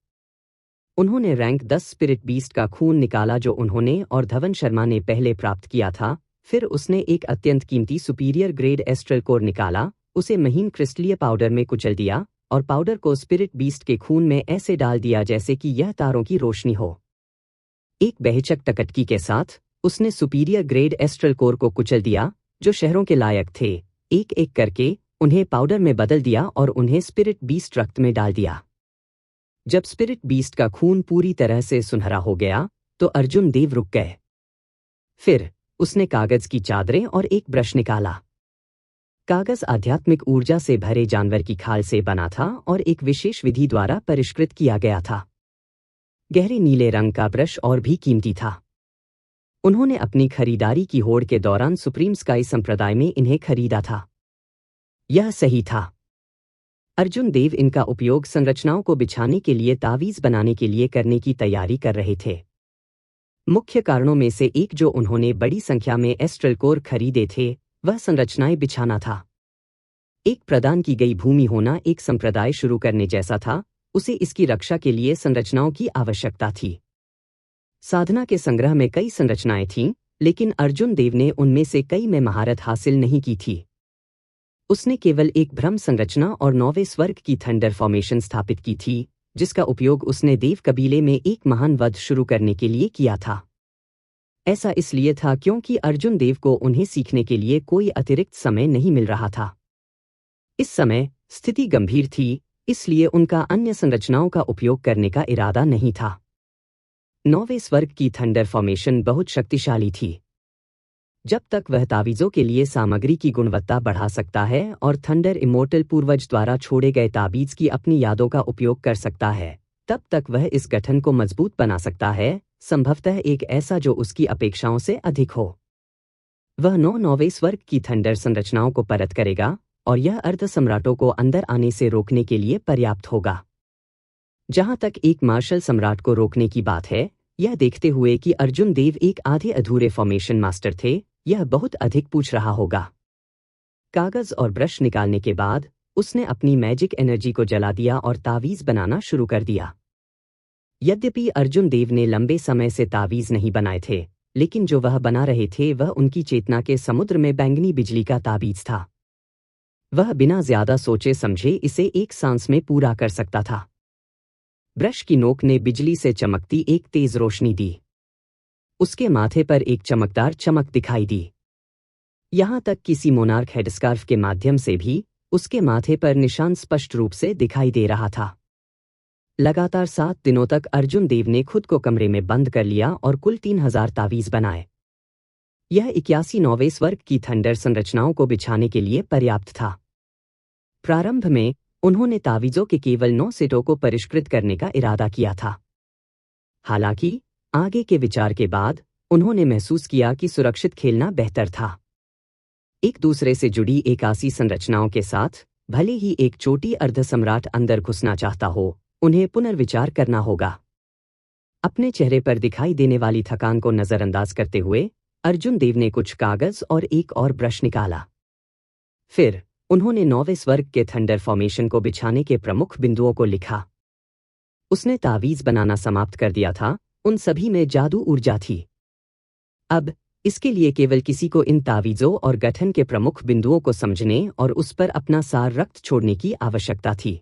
उन्होंने रैंक 10 स्पिरिट बीस्ट का खून निकाला जो उन्होंने और धवन शर्मा ने पहले प्राप्त किया था। फिर उसने एक अत्यंत कीमती सुपीरियर ग्रेड एस्ट्रल कोर निकाला, उसे महीन क्रिस्टलीय पाउडर में कुचल दिया और पाउडर को स्पिरिट बीस्ट के खून में ऐसे डाल दिया जैसे कि यह तारों की रोशनी हो। एक बेहिचक टकटकी के साथ उसने सुपीरियर ग्रेड एस्ट्रल कोर को कुचल दिया जो शहरों के लायक थे। एक एक करके उन्हें पाउडर में बदल दिया और उन्हें स्पिरिट बीस्ट रक्त में डाल दिया। जब स्पिरिट बीस्ट का खून पूरी तरह से सुनहरा हो गया तो अर्जुन देव रुक गए। फिर उसने कागज की चादरें और एक ब्रश निकाला। कागज आध्यात्मिक ऊर्जा से भरे जानवर की खाल से बना था और एक विशेष विधि द्वारा परिष्कृत किया गया था। गहरे नीले रंग का ब्रश और भी कीमती था। उन्होंने अपनी खरीदारी की होड़ के दौरान सुप्रीम स्काई संप्रदाय में इन्हें खरीदा था। यह सही था। अर्जुन देव इनका उपयोग संरचनाओं को बिछाने के लिए तावीज बनाने के लिए करने की तैयारी कर रहे थे। मुख्य कारणों में से एक जो उन्होंने बड़ी संख्या में एस्ट्रल कोर खरीदे थे वह संरचनाएं बिछाना था। एक प्रदान की गई भूमि होना एक संप्रदाय शुरू करने जैसा था, उसे इसकी रक्षा के लिए संरचनाओं की आवश्यकता थी। साधना के संग्रह में कई संरचनाएं थीं, लेकिन अर्जुन देव ने उनमें से कई में महारत हासिल नहीं की थी। उसने केवल एक भ्रम संरचना और 9वें स्वर्ग की थंडर फॉर्मेशन स्थापित की थी, जिसका उपयोग उसने देव कबीले में एक महान वध शुरू करने के लिए किया था। ऐसा इसलिए था क्योंकि अर्जुन देव को उन्हें सीखने के लिए कोई अतिरिक्त समय नहीं मिल रहा था। इस समय स्थिति गंभीर थी, इसलिए उनका अन्य संरचनाओं का उपयोग करने का इरादा नहीं था। 9वें स्वर्ग की थंडर फॉर्मेशन बहुत शक्तिशाली थी। जब तक वह तावीज़ों के लिए सामग्री की गुणवत्ता बढ़ा सकता है और थंडर इमोर्टल पूर्वज द्वारा छोड़े गए ताबीज़ की अपनी यादों का उपयोग कर सकता है, तब तक वह इस गठन को मजबूत बना सकता है, संभवतः एक ऐसा जो उसकी अपेक्षाओं से अधिक हो। वह 9वें स्वर्ग की थंडर संरचनाओं को परत करेगा और यह अर्ध सम्राटों को अंदर आने से रोकने के लिए पर्याप्त होगा। जहां तक एक मार्शल सम्राट को रोकने की बात है, यह देखते हुए कि अर्जुन देव एक आधे अधूरे फॉर्मेशन मास्टर थे, यह बहुत अधिक पूछ रहा होगा। कागज और ब्रश निकालने के बाद उसने अपनी मैजिक एनर्जी को जला दिया और तावीज़ बनाना शुरू कर दिया। यद्यपि अर्जुन देव ने लंबे समय से तावीज़ नहीं बनाए थे, लेकिन जो वह बना रहे थे वह उनकी चेतना के समुद्र में बैंगनी बिजली का ताबीज़ था। वह बिना ज्यादा सोचे समझे इसे एक सांस में पूरा कर सकता था। ब्रश की नोक ने बिजली से चमकती एक तेज रोशनी दी। उसके माथे पर एक चमकदार चमक दिखाई दी। यहां तक किसी मोनार्क हेडस्कार्फ के माध्यम से भी उसके माथे पर निशान स्पष्ट रूप से दिखाई दे रहा था। लगातार 7 दिनों तक अर्जुन देव ने खुद को कमरे में बंद कर लिया और कुल 3000 तावीज बनाए। यह 81 नौवें वर्ग की थंडर संरचनाओं को बिछाने के लिए पर्याप्त था। प्रारंभ में उन्होंने तावीजों के केवल 9 सेटों को परिष्कृत करने का इरादा किया था। हालांकि आगे के विचार के बाद उन्होंने महसूस किया कि सुरक्षित खेलना बेहतर था। एक दूसरे से जुड़ी 81 संरचनाओं के साथ भले ही एक चोटी अर्धसम्राट अंदर घुसना चाहता हो, उन्हें पुनर्विचार करना होगा। अपने चेहरे पर दिखाई देने वाली थकान को नजरअंदाज करते हुए अर्जुन देव ने कुछ कागज और एक और ब्रश निकाला। फिर उन्होंने 9वें वर्ग के थंडर फॉर्मेशन को बिछाने के प्रमुख बिंदुओं को लिखा। उसने तावीज बनाना समाप्त कर दिया था, उन सभी में जादू ऊर्जा थी। अब इसके लिए केवल किसी को इन तावीजों और गठन के प्रमुख बिंदुओं को समझने और उस पर अपना सार रक्त छोड़ने की आवश्यकता थी।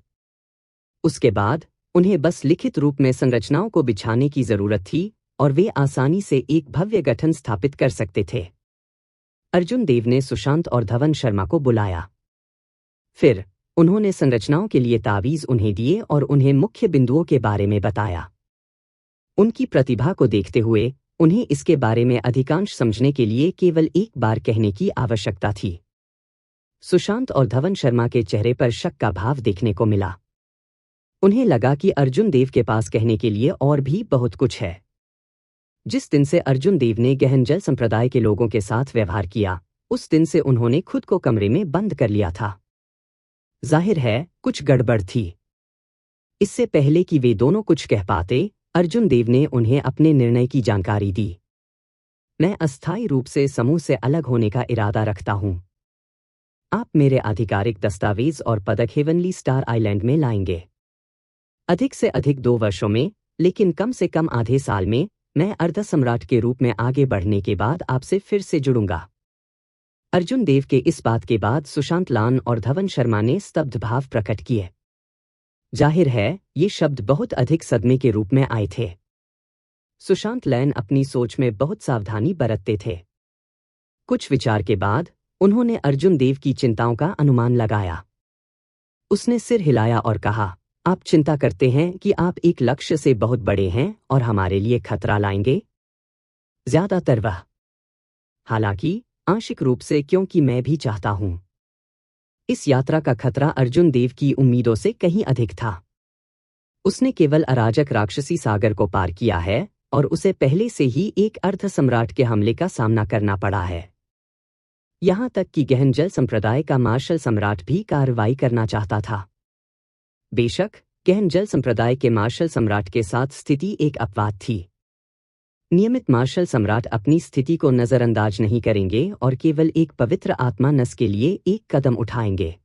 उसके बाद उन्हें बस लिखित रूप में संरचनाओं को बिछाने की जरूरत थी और वे आसानी से एक भव्य गठन स्थापित कर सकते थे। अर्जुन देव ने सुशांत और धवन शर्मा को बुलाया। फिर उन्होंने संरचनाओं के लिए तावीज उन्हें दिए और उन्हें मुख्य बिंदुओं के बारे में बताया। उनकी प्रतिभा को देखते हुए उन्हें इसके बारे में अधिकांश समझने के लिए केवल एक बार कहने की आवश्यकता थी। सुशांत और धवन शर्मा के चेहरे पर शक का भाव देखने को मिला। उन्हें लगा कि अर्जुन देव के पास कहने के लिए और भी बहुत कुछ है। जिस दिन से अर्जुन देव ने गहन जल संप्रदाय के लोगों के साथ व्यवहार किया, उस दिन से उन्होंने खुद को कमरे में बंद कर लिया था। जाहिर है कुछ गड़बड़ थी। इससे पहले कि वे दोनों कुछ कह पाते, अर्जुन देव ने उन्हें अपने निर्णय की जानकारी दी। मैं अस्थायी रूप से समूह से अलग होने का इरादा रखता हूं। आप मेरे आधिकारिक दस्तावेज और पदक हेवनली स्टार आइलैंड में लाएंगे। अधिक से अधिक 2 वर्षों में, लेकिन कम से कम आधे साल में, मैं अर्धसम्राट के रूप में आगे बढ़ने के बाद आपसे फिर से जुड़ूंगा। अर्जुन देव के इस बात के बाद सुशांत लान और धवन शर्मा ने स्तब्ध भाव प्रकट किए। जाहिर है ये शब्द बहुत अधिक सदमे के रूप में आए थे। सुशांत लैन अपनी सोच में बहुत सावधानी बरतते थे। कुछ विचार के बाद उन्होंने अर्जुन देव की चिंताओं का अनुमान लगाया। उसने सिर हिलाया और कहा, आप चिंता करते हैं कि आप एक लक्ष्य से बहुत बड़े हैं और हमारे लिए खतरा लाएंगे? ज्यादातर वह। हालांकि आंशिक रूप से क्योंकि मैं भी चाहता हूं। इस यात्रा का खतरा अर्जुन देव की उम्मीदों से कहीं अधिक था। उसने केवल अराजक राक्षसी सागर को पार किया है और उसे पहले से ही एक अर्धसम्राट के हमले का सामना करना पड़ा है। यहां तक कि गहन जल संप्रदाय का मार्शल सम्राट भी कार्रवाई करना चाहता था। बेशक गहन जल संप्रदाय के मार्शल सम्राट के साथ स्थिति एक अपवाद थी। नियमित मार्शल सम्राट अपनी स्थिति को नजरअंदाज नहीं करेंगे और केवल एक पवित्र आत्मा नस के लिए एक कदम उठाएंगे।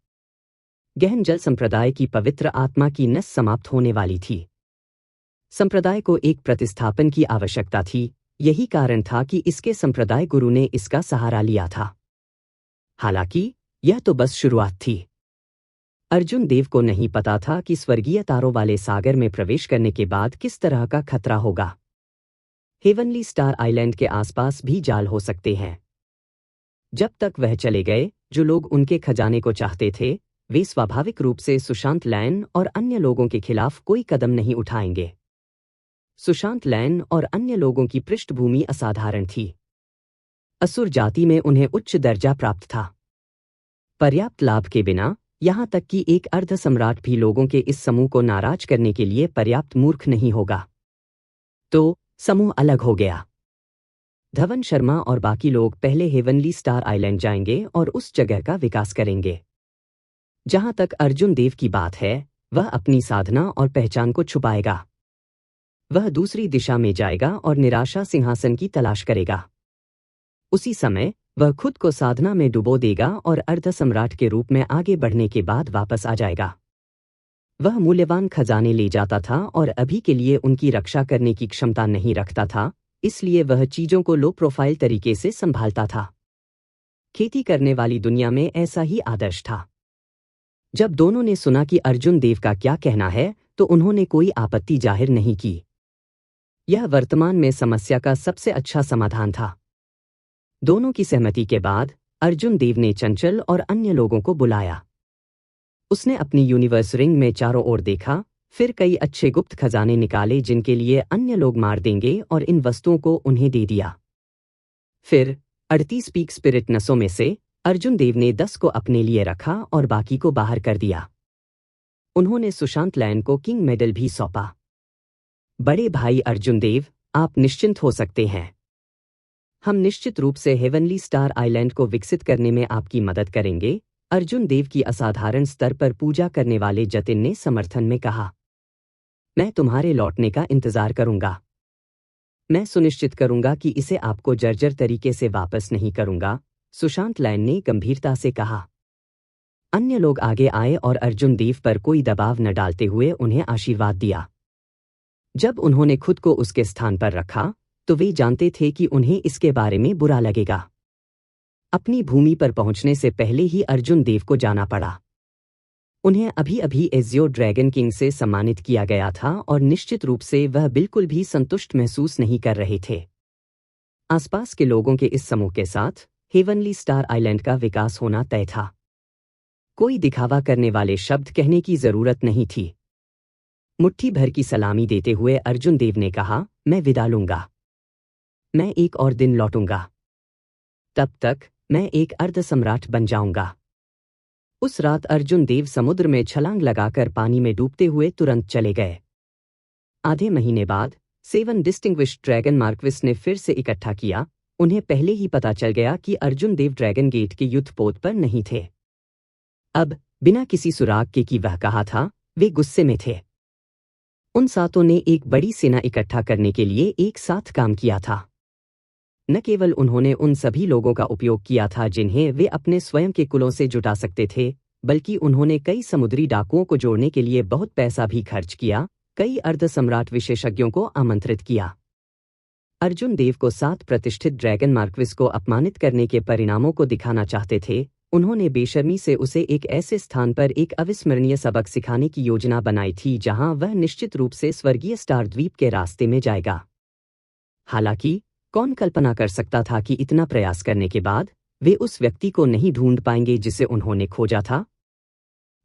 गहन जल संप्रदाय की पवित्र आत्मा की नस समाप्त होने वाली थी। संप्रदाय को एक प्रतिस्थापन की आवश्यकता थी। यही कारण था कि इसके संप्रदाय गुरु ने इसका सहारा लिया था। हालांकि यह तो बस शुरुआत थी। अर्जुन देव को नहीं पता था कि स्वर्गीय तारों वाले सागर में प्रवेश करने के बाद किस तरह का खतरा होगा। हेवनली स्टार आइलैंड के आसपास भी जाल हो सकते हैं। जब तक वह चले गए, जो लोग उनके खजाने को चाहते थे, वे स्वाभाविक रूप से सुशांत लैन और अन्य लोगों के खिलाफ कोई कदम नहीं उठाएंगे। सुशांत लैन और अन्य लोगों की पृष्ठभूमि असाधारण थी। असुर जाति में उन्हें उच्च दर्जा प्राप्त था। पर्याप्त लाभ के बिना, यहां तक कि एक अर्धसम्राट भी लोगों के इस समूह को नाराज करने के लिए पर्याप्त मूर्ख नहीं होगा। तो समूह अलग हो गया। धवन शर्मा और बाकी लोग पहले हेवनली स्टार आइलैंड जाएंगे और उस जगह का विकास करेंगे। जहां तक अर्जुन देव की बात है, वह अपनी साधना और पहचान को छुपाएगा। वह दूसरी दिशा में जाएगा और निराशा सिंहासन की तलाश करेगा। उसी समय वह खुद को साधना में डुबो देगा और अर्धसम्राट के रूप में आगे बढ़ने के बाद वापस आ जाएगा। वह मूल्यवान खजाने ले जाता था और अभी के लिए उनकी रक्षा करने की क्षमता नहीं रखता था, इसलिए वह चीजों को लो प्रोफाइल तरीके से संभालता था। खेती करने वाली दुनिया में ऐसा ही आदर्श था। जब दोनों ने सुना कि अर्जुन देव का क्या कहना है तो उन्होंने कोई आपत्ति जाहिर नहीं की। यह वर्तमान में समस्या का सबसे अच्छा समाधान था। दोनों की सहमति के बाद अर्जुन देव ने चंचल और अन्य लोगों को बुलाया। उसने अपनी यूनिवर्स रिंग में चारों ओर देखा, फिर कई अच्छे गुप्त खजाने निकाले जिनके लिए अन्य लोग मार देंगे और इन वस्तुओं को उन्हें दे दिया। फिर 38 पीक स्पिरिट नसों में से अर्जुन देव ने 10 को अपने लिए रखा और बाकी को बाहर कर दिया। उन्होंने सुशांत लैन को किंग मेडल भी सौंपा। बड़े भाई अर्जुन देव, आप निश्चिंत हो सकते हैं। हम निश्चित रूप से हेवनली स्टार आइलैंड को विकसित करने में आपकी मदद करेंगे, अर्जुन देव की असाधारण स्तर पर पूजा करने वाले जतिन ने समर्थन में कहा। मैं तुम्हारे लौटने का इंतजार करूंगा। मैं सुनिश्चित करूंगा कि इसे आपको जर्जर तरीके से वापस नहीं करूंगा, सुशांत लैन ने गंभीरता से कहा। अन्य लोग आगे आए और अर्जुन देव पर कोई दबाव न डालते हुए उन्हें आशीर्वाद दिया। जब उन्होंने खुद को उसके स्थान पर रखा तो वे जानते थे कि उन्हें इसके बारे में बुरा लगेगा। अपनी भूमि पर पहुंचने से पहले ही अर्जुन देव को जाना पड़ा। उन्हें अभी अभी एजियो ड्रैगन किंग से सम्मानित किया गया था और निश्चित रूप से वह बिल्कुल भी संतुष्ट महसूस नहीं कर रहे थे। आसपास के लोगों के इस समूह के साथ हेवनली स्टार आइलैंड का विकास होना तय था। कोई दिखावा करने वाले शब्द कहने की जरूरत नहीं थी। मुट्ठी भर की सलामी देते हुए अर्जुन देव ने कहा, मैं विदा लूंगा। मैं एक और दिन लौटूंगा। तब तक मैं एक अर्ध सम्राट बन जाऊंगा। उस रात अर्जुन देव समुद्र में छलांग लगाकर पानी में डूबते हुए तुरंत चले गए। आधे महीने बाद 7 डिस्टिंग्विश्ड ड्रैगन मार्क्विस ने फिर से इकट्ठा किया। उन्हें पहले ही पता चल गया कि अर्जुन देव ड्रैगन गेट के युद्ध पोत पर नहीं थे। अब बिना किसी सुराग के कि वह कहा था, वे गुस्से में थे। उन सातों ने एक बड़ी सेना इकट्ठा करने के लिए एक साथ काम किया था। न केवल उन्होंने उन सभी लोगों का उपयोग किया था जिन्हें वे अपने स्वयं के कुलों से जुटा सकते थे, बल्कि उन्होंने कई समुद्री डाकुओं को जोड़ने के लिए बहुत पैसा भी खर्च किया, कई अर्ध सम्राट विशेषज्ञों को आमंत्रित किया। अर्जुन देव को 7 प्रतिष्ठित ड्रैगन मार्क्विस को अपमानित करने के परिणामों को दिखाना चाहते थे। उन्होंने बेशर्मी से उसे एक ऐसे स्थान पर एक अविस्मरणीय सबक सिखाने की योजना बनाई थी जहां वह निश्चित रूप से स्वर्गीय स्टार द्वीप के रास्ते में जाएगा। हालांकि कौन कल्पना कर सकता था कि इतना प्रयास करने के बाद वे उस व्यक्ति को नहीं ढूंढ पाएंगे जिसे उन्होंने खोजा था।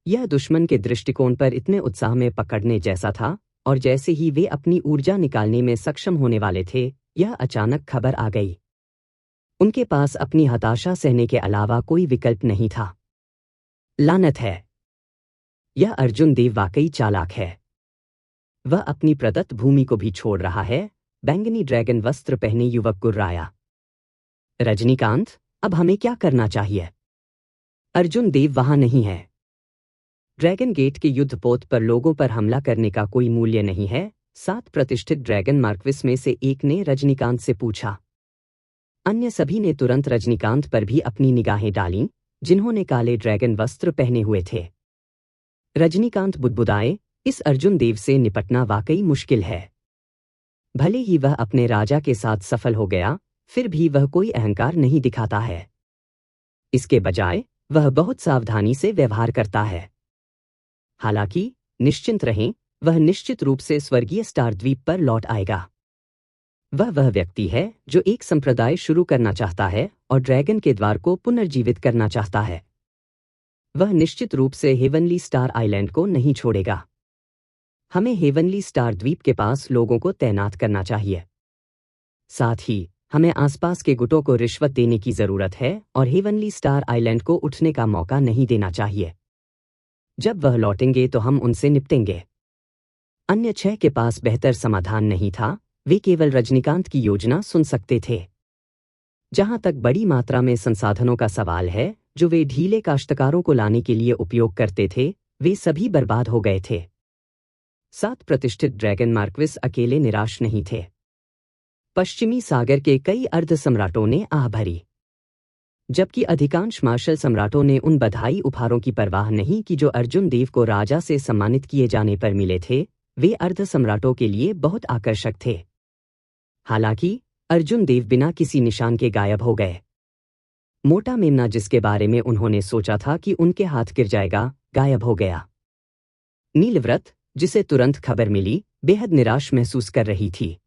यह दुश्मन के दृष्टिकोण पर इतने उत्साह में पकड़ने जैसा था, और जैसे ही वे अपनी ऊर्जा निकालने में सक्षम होने वाले थे, यह अचानक खबर आ गई। उनके पास अपनी हताशा सहने के अलावा कोई विकल्प नहीं था। लानत है! यह अर्जुन देव वाकई चालाक है। वह अपनी प्रदत्त भूमि को भी छोड़ रहा है। बैंगनी ड्रैगन वस्त्र पहने युवक गुर्राया। रजनीकांत, अब हमें क्या करना चाहिए? अर्जुन देव वहां नहीं है। ड्रैगन गेट के युद्ध पोत पर लोगों पर हमला करने का कोई मूल्य नहीं है, 7 प्रतिष्ठित ड्रैगन मार्क्विस में से एक ने रजनीकांत से पूछा। अन्य सभी ने तुरंत रजनीकांत पर भी अपनी निगाहें डालीं, जिन्होंने काले ड्रैगन वस्त्र पहने हुए थे। रजनीकांत बुदबुदाए, इस अर्जुन देव से निपटना वाकई मुश्किल है। भले ही वह अपने राजा के साथ सफल हो गया, फिर भी वह कोई अहंकार नहीं दिखाता है। इसके बजाय वह बहुत सावधानी से व्यवहार करता है। हालांकि निश्चिंत रहें, वह निश्चित रूप से स्वर्गीय स्टार द्वीप पर लौट आएगा। वह व्यक्ति है जो एक संप्रदाय शुरू करना चाहता है और ड्रैगन के द्वार को पुनर्जीवित करना चाहता है। वह निश्चित रूप से हेवनली स्टार आइलैंड को नहीं छोड़ेगा। हमें हेवनली स्टार द्वीप के पास लोगों को तैनात करना चाहिए। साथ ही हमें आसपास के गुटों को रिश्वत देने की जरूरत है और हेवनली स्टार आइलैंड को उठने का मौका नहीं देना चाहिए। जब वह लौटेंगे तो हम उनसे निपटेंगे। अन्य 6 के पास बेहतर समाधान नहीं था, वे केवल रजनीकांत की योजना सुन सकते थे। जहां तक बड़ी मात्रा में संसाधनों का सवाल है जो वे ढीले काश्तकारों को लाने के लिए उपयोग करते थे, वे सभी बर्बाद हो गए थे। 7 प्रतिष्ठित ड्रैगन मार्क्विस अकेले निराश नहीं थे। पश्चिमी सागर के कई अर्ध सम्राटों ने आह भरी, जबकि अधिकांश मार्शल सम्राटों ने उन बधाई उपहारों की परवाह नहीं की जो अर्जुन देव को राजा से सम्मानित किए जाने पर मिले थे। वे अर्ध सम्राटों के लिए बहुत आकर्षक थे। हालांकि अर्जुन देव बिना किसी निशान के गायब हो गए। मोटा मेमना जिसके बारे में उन्होंने सोचा था कि उनके हाथ गिर जाएगा, गायब हो गया। नीलव्रत, जिसे तुरंत खबर मिली, बेहद निराश महसूस कर रही थी।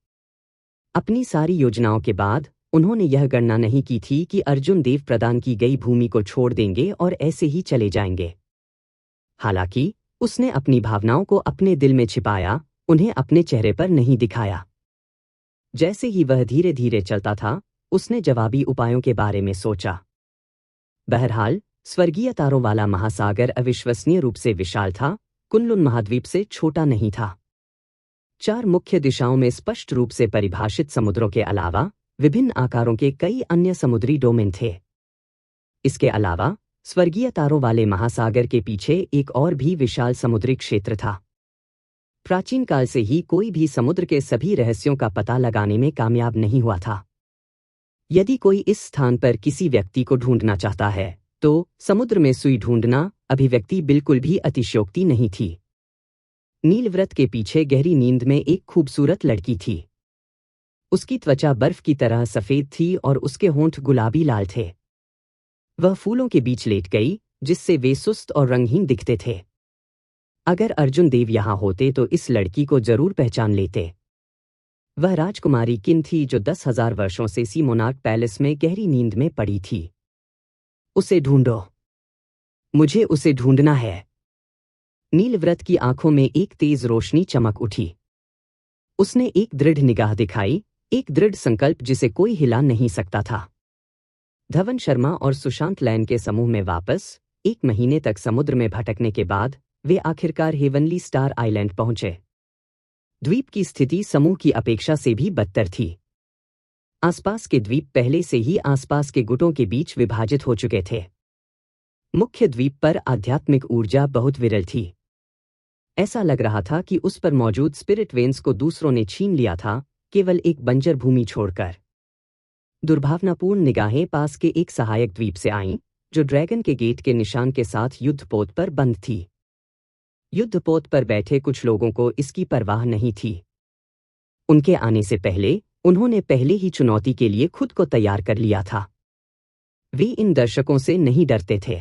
अपनी सारी योजनाओं के बाद उन्होंने यह गणना नहीं की थी कि अर्जुन देव प्रदान की गई भूमि को छोड़ देंगे और ऐसे ही चले जाएंगे। हालांकि उसने अपनी भावनाओं को अपने दिल में छिपाया, उन्हें अपने चेहरे पर नहीं दिखाया। जैसे ही वह धीरे धीरे चलता था, उसने जवाबी उपायों के बारे में सोचा। बहरहाल, स्वर्गीय तारों वाला महासागर अविश्वसनीय रूप से विशाल था, कुनलुन महाद्वीप से छोटा नहीं था। 4 मुख्य दिशाओं में स्पष्ट रूप से परिभाषित समुद्रों के अलावा विभिन्न आकारों के कई अन्य समुद्री डोमेन थे। इसके अलावा स्वर्गीय तारों वाले महासागर के पीछे एक और भी विशाल समुद्री क्षेत्र था। प्राचीन काल से ही कोई भी समुद्र के सभी रहस्यों का पता लगाने में कामयाब नहीं हुआ था। यदि कोई इस स्थान पर किसी व्यक्ति को ढूंढना चाहता है, तो समुद्र में सुई ढूंढना अभिव्यक्ति बिल्कुल भी अतिशयोक्ति नहीं थी। नीलव्रत के पीछे गहरी नींद में एक खूबसूरत लड़की थी। उसकी त्वचा बर्फ की तरह सफेद थी और उसके होंठ गुलाबी लाल थे। वह फूलों के बीच लेट गई, जिससे वे सुस्त और रंगहीन दिखते थे। अगर अर्जुन देव यहाँ होते तो इस लड़की को जरूर पहचान लेते। वह राजकुमारी किन थी जो 10,000 वर्षों से सी मोनार्क पैलेस में गहरी नींद में पड़ी थी। उसे ढूंढो, मुझे उसे ढूंढना है। नीलव्रत की आंखों में एक तेज रोशनी चमक उठी। उसने एक दृढ़ निगाह दिखाई, एक दृढ़ संकल्प जिसे कोई हिला नहीं सकता था। धवन शर्मा और सुशांत लैन के समूह में वापस 1 महीने तक समुद्र में भटकने के बाद वे आखिरकार हेवनली स्टार आइलैंड पहुंचे। द्वीप की स्थिति समूह की अपेक्षा से भी बदतर थी। आसपास के द्वीप पहले से ही आसपास के गुटों के बीच विभाजित हो चुके थे। मुख्य द्वीप पर आध्यात्मिक ऊर्जा बहुत विरल थी। ऐसा लग रहा था कि उस पर मौजूद स्पिरिट वेन्स को दूसरों ने छीन लिया था, केवल एक बंजर भूमि छोड़कर। दुर्भावनापूर्ण निगाहें पास के एक सहायक द्वीप से आईं, जो ड्रैगन के गेट के निशान के साथ युद्धपोत पर बंद थी। युद्धपोत पर बैठे कुछ लोगों को इसकी परवाह नहीं थी। उनके आने से पहले उन्होंने पहले ही चुनौती के लिए खुद को तैयार कर लिया था। वे इन दर्शकों से नहीं डरते थे।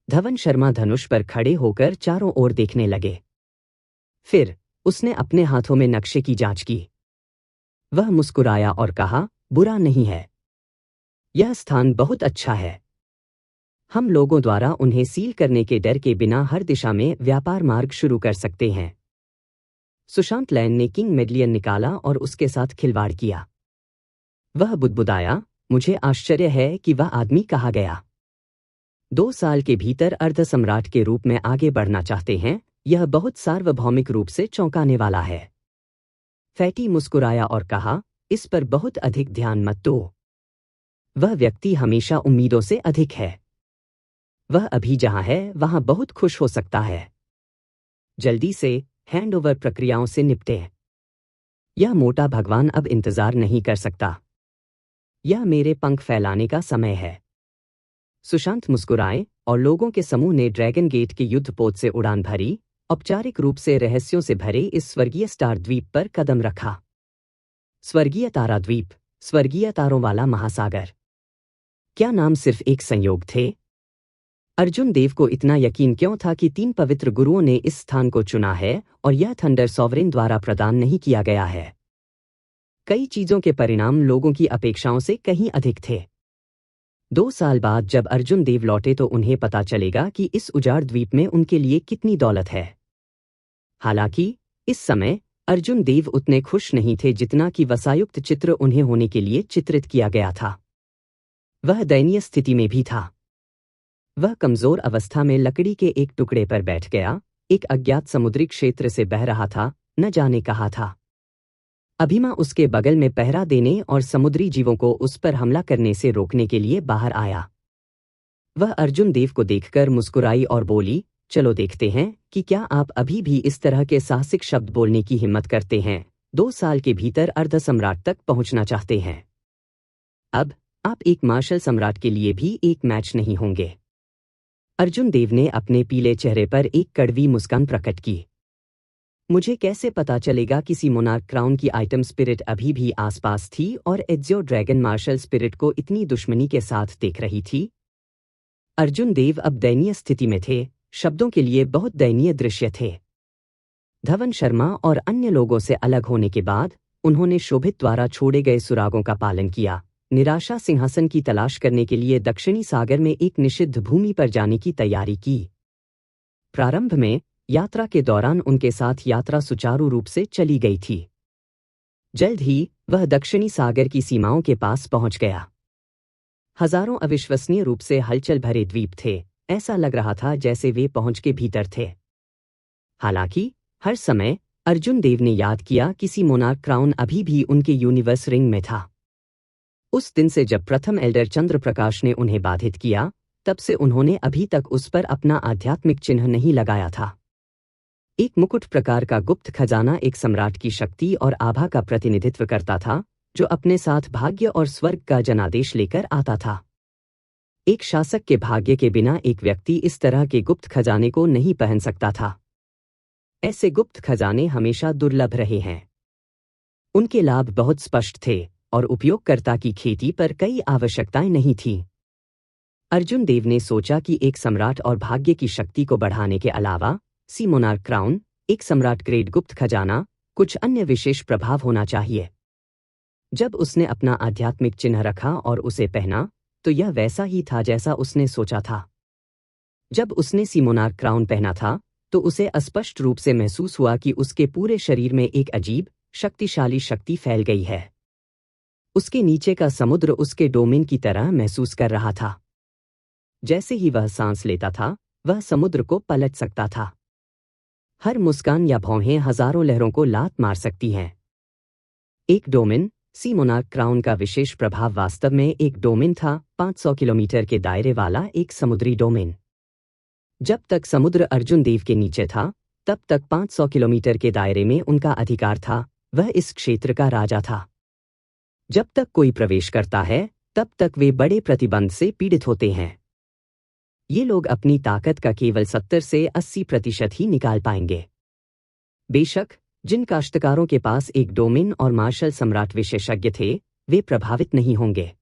धवन शर्मा धनुष पर खड़े होकर चारों ओर देखने लगे। फिर उसने अपने हाथों में नक्शे की जांच की। वह मुस्कुराया और कहा, बुरा नहीं है। यह स्थान बहुत अच्छा है। हम लोगों द्वारा उन्हें सील करने के डर के बिना हर दिशा में व्यापार मार्ग शुरू कर सकते हैं। सुशांत लैन ने किंग मेडलियन निकाला और उसके साथ खिलवाड़ किया। वह बुदबुदाया, मुझे आश्चर्य है कि वह आदमी कहाँ गया। 2 साल के भीतर अर्ध सम्राट के रूप में आगे बढ़ना चाहते हैं, यह बहुत सार्वभौमिक रूप से चौंकाने वाला है। फैटी मुस्कुराया और कहा, इस पर बहुत अधिक ध्यान मत दो। वह व्यक्ति हमेशा उम्मीदों से अधिक है। वह अभी जहां है वहां बहुत खुश हो सकता है। जल्दी से हैंडओवर प्रक्रियाओं से निपटे। यह मोटा भगवान अब इंतजार नहीं कर सकता। यह मेरे पंख फैलाने का समय है। सुशांत मुस्कुराए और लोगों के समूह ने ड्रैगन गेट के युद्धपोत से उड़ान भरी, औपचारिक रूप से रहस्यों से भरे इस स्वर्गीय स्टार द्वीप पर कदम रखा। स्वर्गीय तारा द्वीप, स्वर्गीय तारों वाला महासागर। क्या नाम सिर्फ एक संयोग थे? अर्जुन देव को इतना यकीन क्यों था कि 3 पवित्र गुरुओं ने इस स्थान को चुना है और यह थंडर सॉवरेन द्वारा प्रदान नहीं किया गया है? कई चीजों के परिणाम लोगों की अपेक्षाओं से कहीं अधिक थे। 2 साल बाद जब अर्जुन देव लौटे तो उन्हें पता चलेगा कि इस उजाड़ द्वीप में उनके लिए कितनी दौलत है। हालांकि इस समय अर्जुन देव उतने खुश नहीं थे जितना कि वसायुक्त चित्र उन्हें होने के लिए चित्रित किया गया था। वह दयनीय स्थिति में भी था। वह कमजोर अवस्था में लकड़ी के एक टुकड़े पर बैठ गया, एक अज्ञात समुद्री क्षेत्र से बह रहा था, न जाने कहाँ था। अभिमा उसके बगल में पहरा देने और समुद्री जीवों को उस पर हमला करने से रोकने के लिए बाहर आया। वह अर्जुन देव को देखकर मुस्कुराई और बोली, चलो देखते हैं कि क्या आप अभी भी इस तरह के साहसिक शब्द बोलने की हिम्मत करते हैं। 2 साल के भीतर अर्ध सम्राट तक पहुंचना चाहते हैं। अब आप एक मार्शल सम्राट के लिए भी एक मैच नहीं होंगे। अर्जुन देव ने अपने पीले चेहरे पर एक कड़वी मुस्कान प्रकट की। मुझे कैसे पता चलेगा किसी मोनार्क क्राउन की आइटम स्पिरिट अभी भी आसपास थी और एज्यो ड्रैगन मार्शल स्पिरिट को इतनी दुश्मनी के साथ देख रही थी? अर्जुन देव अब दयनीय स्थिति में थे, शब्दों के लिए बहुत दयनीय दृश्य थे। धवन शर्मा और अन्य लोगों से अलग होने के बाद उन्होंने शोभित द्वारा छोड़े गए सुरागों का पालन किया, निराशा सिंहासन की तलाश करने के लिए दक्षिणी सागर में एक निषिद्ध भूमि पर जाने की तैयारी की। प्रारंभ में यात्रा के दौरान उनके साथ यात्रा सुचारू रूप से चली गई थी। जल्द ही वह दक्षिणी सागर की सीमाओं के पास पहुंच गया। हजारों अविश्वसनीय रूप से हलचल भरे द्वीप थे, ऐसा लग रहा था जैसे वे पहुंच के भीतर थे। हालांकि हर समय अर्जुन देव ने याद किया कि सी मोनार्क क्राउन अभी भी उनके यूनिवर्स रिंग में था। उस दिन से जब प्रथम एल्डर चंद्र प्रकाश ने उन्हें बाधित किया, तब से उन्होंने अभी तक उस पर अपना आध्यात्मिक चिन्ह नहीं लगाया था। एक मुकुट प्रकार का गुप्त खजाना एक सम्राट की शक्ति और आभा का प्रतिनिधित्व करता था, जो अपने साथ भाग्य और स्वर्ग का जनादेश लेकर आता था। एक शासक के भाग्य के बिना एक व्यक्ति इस तरह के गुप्त खजाने को नहीं पहन सकता था। ऐसे गुप्त खजाने हमेशा दुर्लभ रहे हैं। उनके लाभ बहुत स्पष्ट थे और उपयोगकर्ता की खेती पर कई आवश्यकताएं नहीं थीं। अर्जुन देव ने सोचा कि एक सम्राट और भाग्य की शक्ति को बढ़ाने के अलावा सी मोनार्क क्राउन, एक सम्राट ग्रेड गुप्त खजाना, कुछ अन्य विशेष प्रभाव होना चाहिए। जब उसने अपना आध्यात्मिक चिन्ह रखा और उसे पहना, तो यह वैसा ही था जैसा उसने सोचा था। जब उसने सी मोनार्क क्राउन पहना था, तो उसे स्पष्ट रूप से महसूस हुआ कि उसके पूरे शरीर में एक अजीब, शक्तिशाली शक्ति फैल गई है। उसके नीचे का समुद्र उसके डोमेन की तरह महसूस कर रहा था। जैसे ही वह सांस लेता था, वह समुद्र को पलट सकता था। हर मुस्कान या भौहें हजारों लहरों को लात मार सकती हैं। एक डोमेन, सी मोनार्क क्राउन का विशेष प्रभाव वास्तव में एक डोमेन था, 500 किलोमीटर के दायरे वाला एक समुद्री डोमेन। जब तक समुद्र अर्जुन देव के नीचे था, तब तक 500 किलोमीटर के दायरे में उनका अधिकार था, वह इस क्षेत्र का राजा था। जब तक कोई प्रवेश करता है, तब तक वे बड़े प्रतिबंध से पीड़ित होते हैं। ये लोग अपनी ताकत का केवल 70 से 80% ही निकाल पाएंगे। बेशक, जिन काश्तकारों के पास एक डोमेन और मार्शल सम्राट विशेषज्ञ थे, वे प्रभावित नहीं होंगे।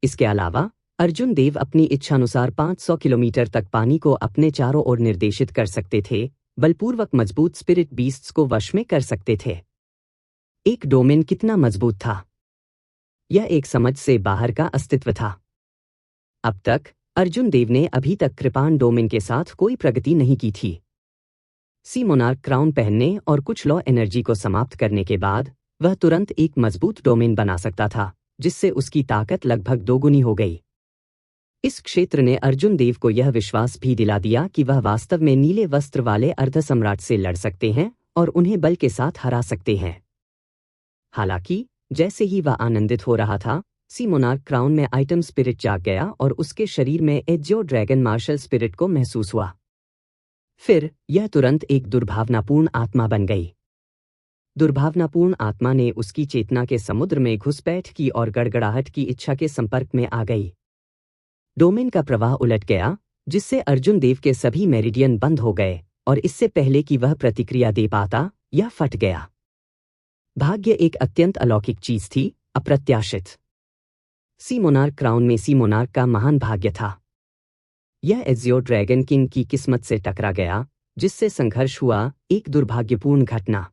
इसके अलावा अर्जुन देव अपनी इच्छानुसार 500 किलोमीटर तक पानी को अपने चारों ओर निर्देशित कर सकते थे, बलपूर्वक मजबूत स्पिरिट बीस्ट्स को वश में कर सकते थे। एक डोमेन कितना मजबूत था? यह एक समझ से बाहर का अस्तित्व था। अब तक अर्जुन देव ने अभी तक कृपाण डोमेन के साथ कोई प्रगति नहीं की थी। सी मोनार्क क्राउन पहनने और कुछ लॉ एनर्जी को समाप्त करने के बाद वह तुरंत एक मजबूत डोमेन बना सकता था, जिससे उसकी ताकत लगभग दोगुनी हो गई। इस क्षेत्र ने अर्जुन देव को यह विश्वास भी दिला दिया कि वह वास्तव में नीले वस्त्र वाले अर्ध सम्राट से लड़ सकते हैं और उन्हें बल के साथ हरा सकते हैं। हालांकि जैसे ही वह आनंदित हो रहा था, सी मोनार्क क्राउन में आइटम स्पिरिट जाग गया और उसके शरीर में एजियो ड्रैगन मार्शल स्पिरिट को महसूस हुआ। फिर यह तुरंत एक दुर्भावनापूर्ण आत्मा बन गई। दुर्भावनापूर्ण आत्मा ने उसकी चेतना के समुद्र में घुसपैठ की और गड़गड़ाहट की इच्छा के संपर्क में आ गई। डोमेन का प्रवाह उलट गया, जिससे अर्जुन देव के सभी मेरिडियन बंद हो गए और इससे पहले कि वह प्रतिक्रिया दे पाता, यह फट गया। भाग्य एक अत्यंत अलौकिक चीज थी, अप्रत्याशित। सी मोनार्क क्राउन में सी मोनार्क का महान भाग्य था। यह एजियो ड्रैगन किंग की किस्मत से टकरा गया, जिससे संघर्ष हुआ, एक दुर्भाग्यपूर्ण घटना।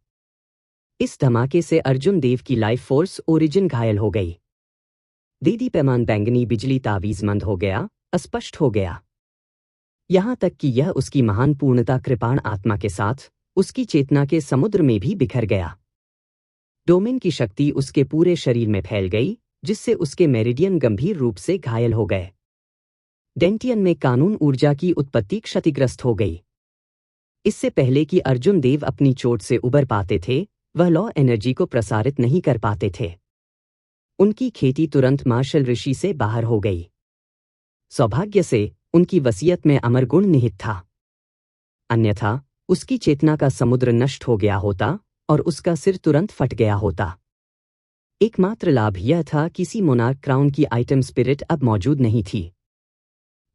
इस धमाके से अर्जुन देव की लाइफ फोर्स ओरिजिन घायल हो गई। दीदी पैमान बैंगनी बिजली तावीजमंद हो गया, अस्पष्ट हो गया। यहां तक कि यह उसकी महान पूर्णता कृपाण आत्मा के साथ उसकी चेतना के समुद्र में भी बिखर गया। डोमेन की शक्ति उसके पूरे शरीर में फैल गई, जिससे उसके मेरिडियन गंभीर रूप से घायल हो गए। डेंटियन में कानून ऊर्जा की उत्पत्ति क्षतिग्रस्त हो गई। इससे पहले कि अर्जुन देव अपनी चोट से उबर पाते थे, वह लॉ एनर्जी को प्रसारित नहीं कर पाते थे। उनकी खेती तुरंत मार्शल ऋषि से बाहर हो गई। सौभाग्य से उनकी वसीयत में अमर गुण निहित था, अन्यथा उसकी चेतना का समुद्र नष्ट हो गया होता और उसका सिर तुरंत फट गया होता। एकमात्र लाभ यह था कि सी मोनार्क क्राउन की आइटम स्पिरिट अब मौजूद नहीं थी।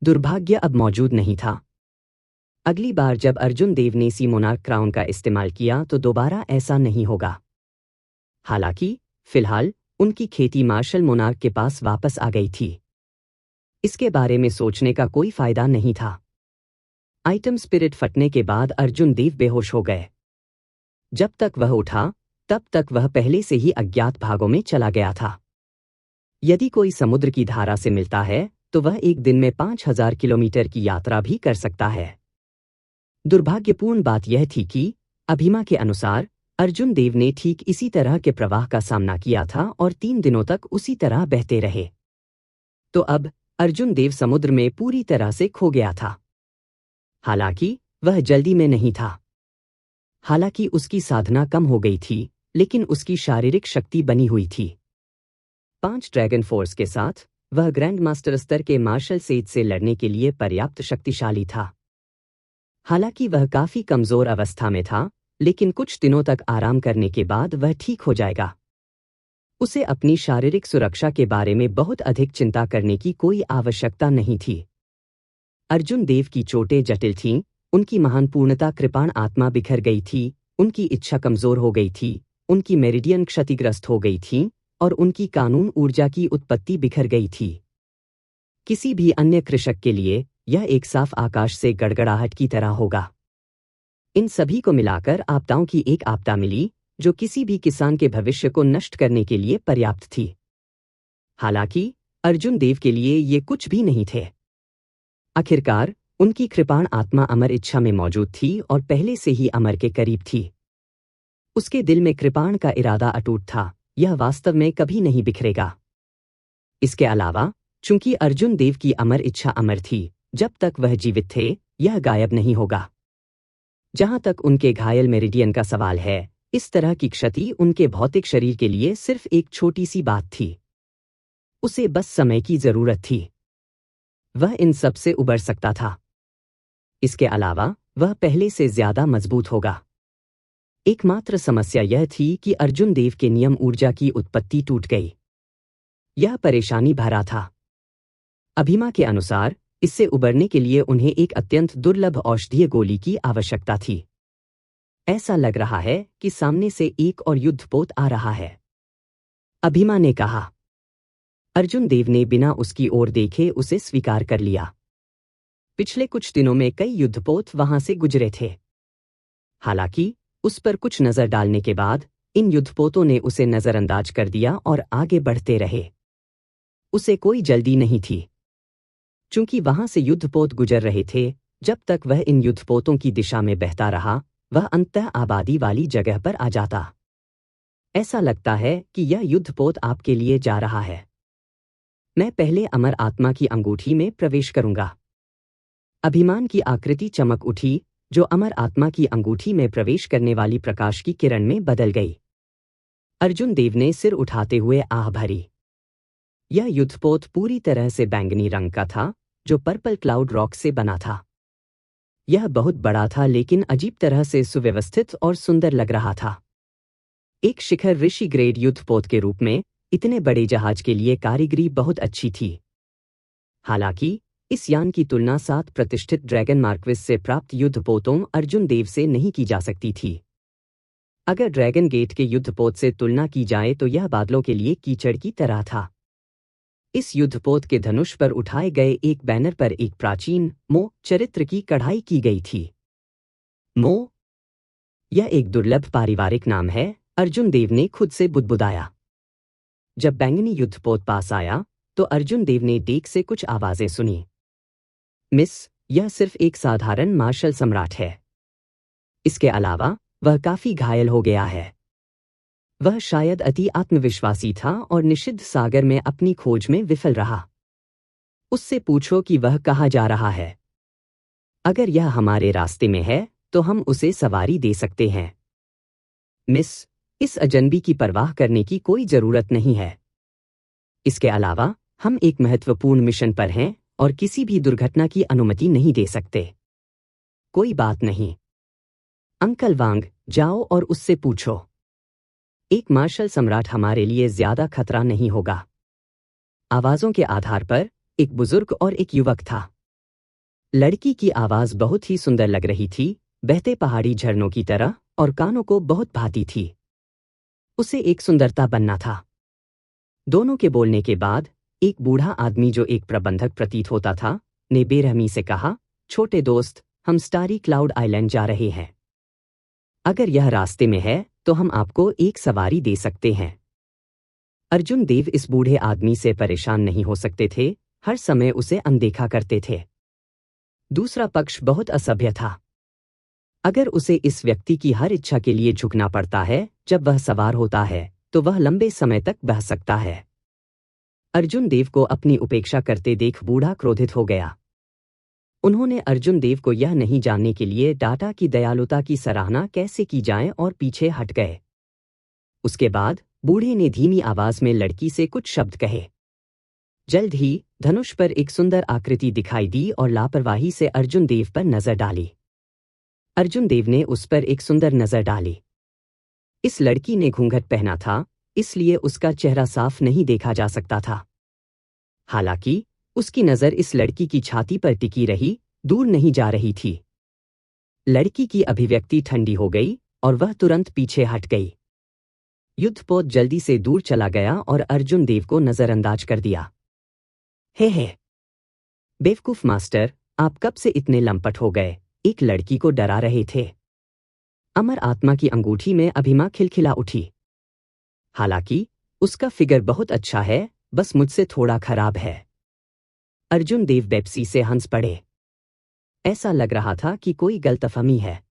दुर्भाग्य अब मौजूद नहीं था। अगली बार जब अर्जुन देव ने सी मोनार्क क्राउन का इस्तेमाल किया तो दोबारा ऐसा नहीं होगा। हालांकि फिलहाल उनकी खेती मार्शल मोनार्क के पास वापस आ गई थी। इसके बारे में सोचने का कोई फायदा नहीं था। आइटम स्पिरिट फटने के बाद अर्जुन देव बेहोश हो गए। जब तक वह उठा तब तक वह पहले से ही अज्ञात भागों में चला गया था। यदि कोई समुद्र की धारा से मिलता है तो वह एक दिन में 5000 किलोमीटर की यात्रा भी कर सकता है। दुर्भाग्यपूर्ण बात यह थी कि अभिमा के अनुसार अर्जुन देव ने ठीक इसी तरह के प्रवाह का सामना किया था और 3 दिनों तक उसी तरह बहते रहे। तो अब अर्जुन देव समुद्र में पूरी तरह से खो गया था। हालांकि वह जल्दी में नहीं था। हालांकि उसकी साधना कम हो गई थी, लेकिन उसकी शारीरिक शक्ति बनी हुई थी। 5 ड्रैगन फोर्स के साथ वह ग्रैंड मास्टर स्तर के मार्शल सेज से लड़ने के लिए पर्याप्त शक्तिशाली था। हालांकि वह काफी कमजोर अवस्था में था, लेकिन कुछ दिनों तक आराम करने के बाद वह ठीक हो जाएगा। उसे अपनी शारीरिक सुरक्षा के बारे में बहुत अधिक चिंता करने की कोई आवश्यकता नहीं थी। अर्जुन देव की चोटें जटिल थीं, उनकी महान पूर्णता कृपाण आत्मा बिखर गई थी, उनकी इच्छा कमजोर हो गई थी, उनकी मेरिडियन क्षतिग्रस्त हो गई थी और उनकी कानून ऊर्जा की उत्पत्ति बिखर गई थी। किसी भी अन्य कृषक के लिए यह एक साफ आकाश से गड़गड़ाहट की तरह होगा। इन सभी को मिलाकर आपदाओं की एक आपदा मिली जो किसी भी किसान के भविष्य को नष्ट करने के लिए पर्याप्त थी। हालांकि अर्जुन देव के लिए ये कुछ भी नहीं थे। आखिरकार उनकी कृपाण आत्मा अमर इच्छा में मौजूद थी और पहले से ही अमर के करीब थी। उसके दिल में कृपाण का इरादा अटूट था, यह वास्तव में कभी नहीं बिखरेगा। इसके अलावा चूंकि अर्जुन देव की अमर इच्छा अमर थी, जब तक वह जीवित थे यह गायब नहीं होगा। जहां तक उनके घायल मेरिडियन का सवाल है, इस तरह की क्षति उनके भौतिक शरीर के लिए सिर्फ एक छोटी सी बात थी। उसे बस समय की जरूरत थी। वह इन सब से उबर सकता था। इसके अलावा वह पहले से ज्यादा मजबूत होगा। एकमात्र समस्या यह थी कि अर्जुन देव के नियम ऊर्जा की उत्पत्ति टूट गई। यह परेशानी भरा था। अभिमा के अनुसार इससे उबरने के लिए उन्हें एक अत्यंत दुर्लभ औषधीय गोली की आवश्यकता थी। ऐसा लग रहा है कि सामने से एक और युद्धपोत आ रहा है, अभिमा ने कहा। अर्जुन देव ने बिना उसकी ओर देखे उसे स्वीकार कर लिया। पिछले कुछ दिनों में कई युद्धपोत वहां से गुजरे थे। हालांकि उस पर कुछ नजर डालने के बाद इन युद्धपोतों ने उसे नजरअंदाज कर दिया और आगे बढ़ते रहे। उसे कोई जल्दी नहीं थी। चूंकि वहां से युद्धपोत गुजर रहे थे, जब तक वह इन युद्धपोतों की दिशा में बहता रहा, वह अंततः आबादी वाली जगह पर आ जाता। ऐसा लगता है कि यह युद्धपोत आपके लिए जा रहा है। मैं पहले अमर आत्मा की अंगूठी में प्रवेश करूंगा। अभिमान की आकृति चमक उठी, जो अमर आत्मा की अंगूठी में प्रवेश करने वाली प्रकाश की किरण में बदल गई। अर्जुन देव ने सिर उठाते हुए आह भरी। यह युद्धपोत पूरी तरह से बैंगनी रंग का था, जो पर्पल क्लाउड रॉक से बना था। यह बहुत बड़ा था, लेकिन अजीब तरह से सुव्यवस्थित और सुंदर लग रहा था। एक शिखर ऋषि ग्रेड युद्धपोत के रूप में इतने बड़े जहाज के लिए कारीगरी बहुत अच्छी थी। हालांकि इस यान की तुलना 7 प्रतिष्ठित ड्रैगन मार्क्विस से प्राप्त युद्धपोतों अर्जुन देव से नहीं की जा सकती थी। अगर ड्रैगन गेट के युद्धपोत से तुलना की जाए तो यह बादलों के लिए कीचड़ की तरह था। इस युद्धपोत के धनुष पर उठाए गए एक बैनर पर एक प्राचीन मो चरित्र की कढ़ाई की गई थी। मो, यह एक दुर्लभ पारिवारिक नाम है, अर्जुन देव ने खुद से बुदबुदाया। जब बैंगनी युद्धपोत पास आया तो अर्जुन देव ने डेक से कुछ आवाजें सुनी। मिस, यह सिर्फ एक साधारण मार्शल सम्राट है। इसके अलावा वह काफी घायल हो गया है। वह शायद अति आत्मविश्वासी था और निषिद्ध सागर में अपनी खोज में विफल रहा। उससे पूछो कि वह कहाँ जा रहा है। अगर यह हमारे रास्ते में है तो हम उसे सवारी दे सकते हैं। मिस, इस अजनबी की परवाह करने की कोई जरूरत नहीं है। इसके अलावा हम एक महत्वपूर्ण मिशन पर हैं और किसी भी दुर्घटना की अनुमति नहीं दे सकते। कोई बात नहीं। अंकल वांग, जाओ और उससे पूछो। एक मार्शल सम्राट हमारे लिए ज्यादा खतरा नहीं होगा। आवाजों के आधार पर एक बुजुर्ग और एक युवक था। लड़की की आवाज बहुत ही सुंदर लग रही थी, बहते पहाड़ी झरनों की तरह, और कानों को बहुत भाती थी। उसे एक सुंदरता बनना था। दोनों के बोलने के बाद एक बूढ़ा आदमी जो एक प्रबंधक प्रतीत होता था, ने बेरहमी से कहा, छोटे दोस्त, हम स्टारी क्लाउड आइलैंड जा रहे हैं। अगर यह रास्ते में है तो हम आपको एक सवारी दे सकते हैं। अर्जुन देव इस बूढ़े आदमी से परेशान नहीं हो सकते थे, हर समय उसे अनदेखा करते थे। दूसरा पक्ष बहुत असभ्य था। अगर उसे इस व्यक्ति की हर इच्छा के लिए झुकना पड़ता है जब वह सवार होता है, तो वह लंबे समय तक बह सकता है। अर्जुन देव को अपनी उपेक्षा करते देख बूढ़ा क्रोधित हो गया। उन्होंने अर्जुन देव को यह नहीं जानने के लिए डाटा की दयालुता की सराहना कैसे की जाए और पीछे हट गए। उसके बाद बूढ़े ने धीमी आवाज में लड़की से कुछ शब्द कहे। जल्द ही धनुष पर एक सुंदर आकृति दिखाई दी और लापरवाही से अर्जुन देव पर नजर डाली। अर्जुन देव ने उस पर एक सुंदर नजर डाली। इस लड़की ने घूंघट पहना था, इसलिए उसका चेहरा साफ नहीं देखा जा सकता था। हालांकि उसकी नजर इस लड़की की छाती पर टिकी रही, दूर नहीं जा रही थी। लड़की की अभिव्यक्ति ठंडी हो गई और वह तुरंत पीछे हट गई। युद्धपोत जल्दी से दूर चला गया और अर्जुन देव को नजरअंदाज कर दिया। हे बेवकूफ मास्टर, आप कब से इतने लंपट हो गए? एक लड़की को डरा रहे थे। अमर आत्मा की अंगूठी में अभिमा खिलखिला उठी। हालांकि उसका फिगर बहुत अच्छा है, बस मुझसे थोड़ा खराब है। अर्जुन देव बेपसी से हंस पड़े। ऐसा लग रहा था कि कोई गलतफहमी है।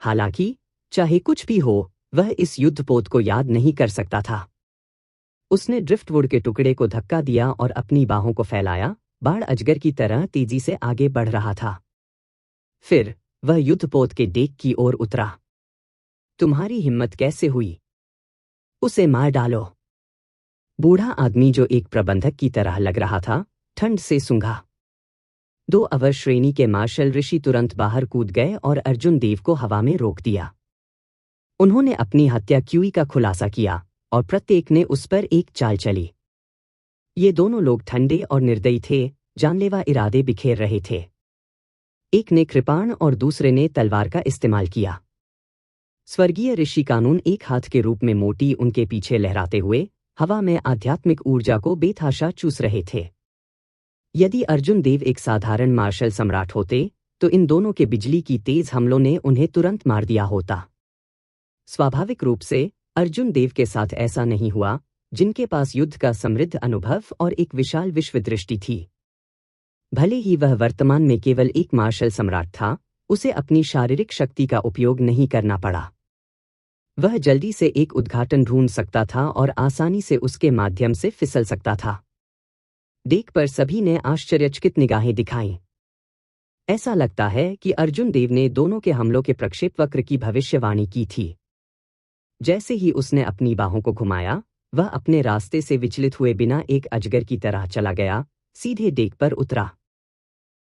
हालांकि चाहे कुछ भी हो, वह इस युद्धपोत को याद नहीं कर सकता था। उसने ड्रिफ्टवुड के टुकड़े को धक्का दिया और अपनी बाहों को फैलाया, बाढ़ अजगर की तरह तेजी से आगे बढ़ रहा था। फिर वह युद्धपोत के डेक की ओर उतरा। तुम्हारी हिम्मत कैसे हुई? उसे मार डालो। बूढ़ा आदमी, जो एक प्रबंधक की तरह लग रहा था, ठंड से सूंघा। 2 अवर श्रेणी के मार्शल ऋषि तुरंत बाहर कूद गए और अर्जुन देव को हवा में रोक दिया। उन्होंने अपनी हत्या क्यूई का खुलासा किया और प्रत्येक ने उस पर एक चाल चली। ये दोनों लोग ठंडे और निर्दयी थे, जानलेवा इरादे बिखेर रहे थे। एक ने कृपाण और दूसरे ने तलवार का इस्तेमाल किया। स्वर्गीय ऋषि कानून एक हाथ के रूप में मोटी उनके पीछे लहराते हुए हवा में आध्यात्मिक ऊर्जा को बेतहाशा चूस रहे थे। यदि अर्जुन देव एक साधारण मार्शल सम्राट होते, तो इन दोनों के बिजली की तेज हमलों ने उन्हें तुरंत मार दिया होता। स्वाभाविक रूप से अर्जुन देव के साथ ऐसा नहीं हुआ, जिनके पास युद्ध का समृद्ध अनुभव और एक विशाल विश्वदृष्टि थी। भले ही वह वर्तमान में केवल एक मार्शल सम्राट था, उसे अपनी शारीरिक शक्ति का उपयोग नहीं करना पड़ा। वह जल्दी से एक उद्घाटन ढूंढ सकता था और आसानी से उसके माध्यम से फिसल सकता था। डेक पर सभी ने आश्चर्यचकित निगाहें दिखाईं। ऐसा लगता है कि अर्जुन देव ने दोनों के हमलों के प्रक्षेपवक्र की भविष्यवाणी की थी। जैसे ही उसने अपनी बाहों को घुमाया, वह अपने रास्ते से विचलित हुए बिना एक अजगर की तरह चला गया, सीधे डेक पर उतरा।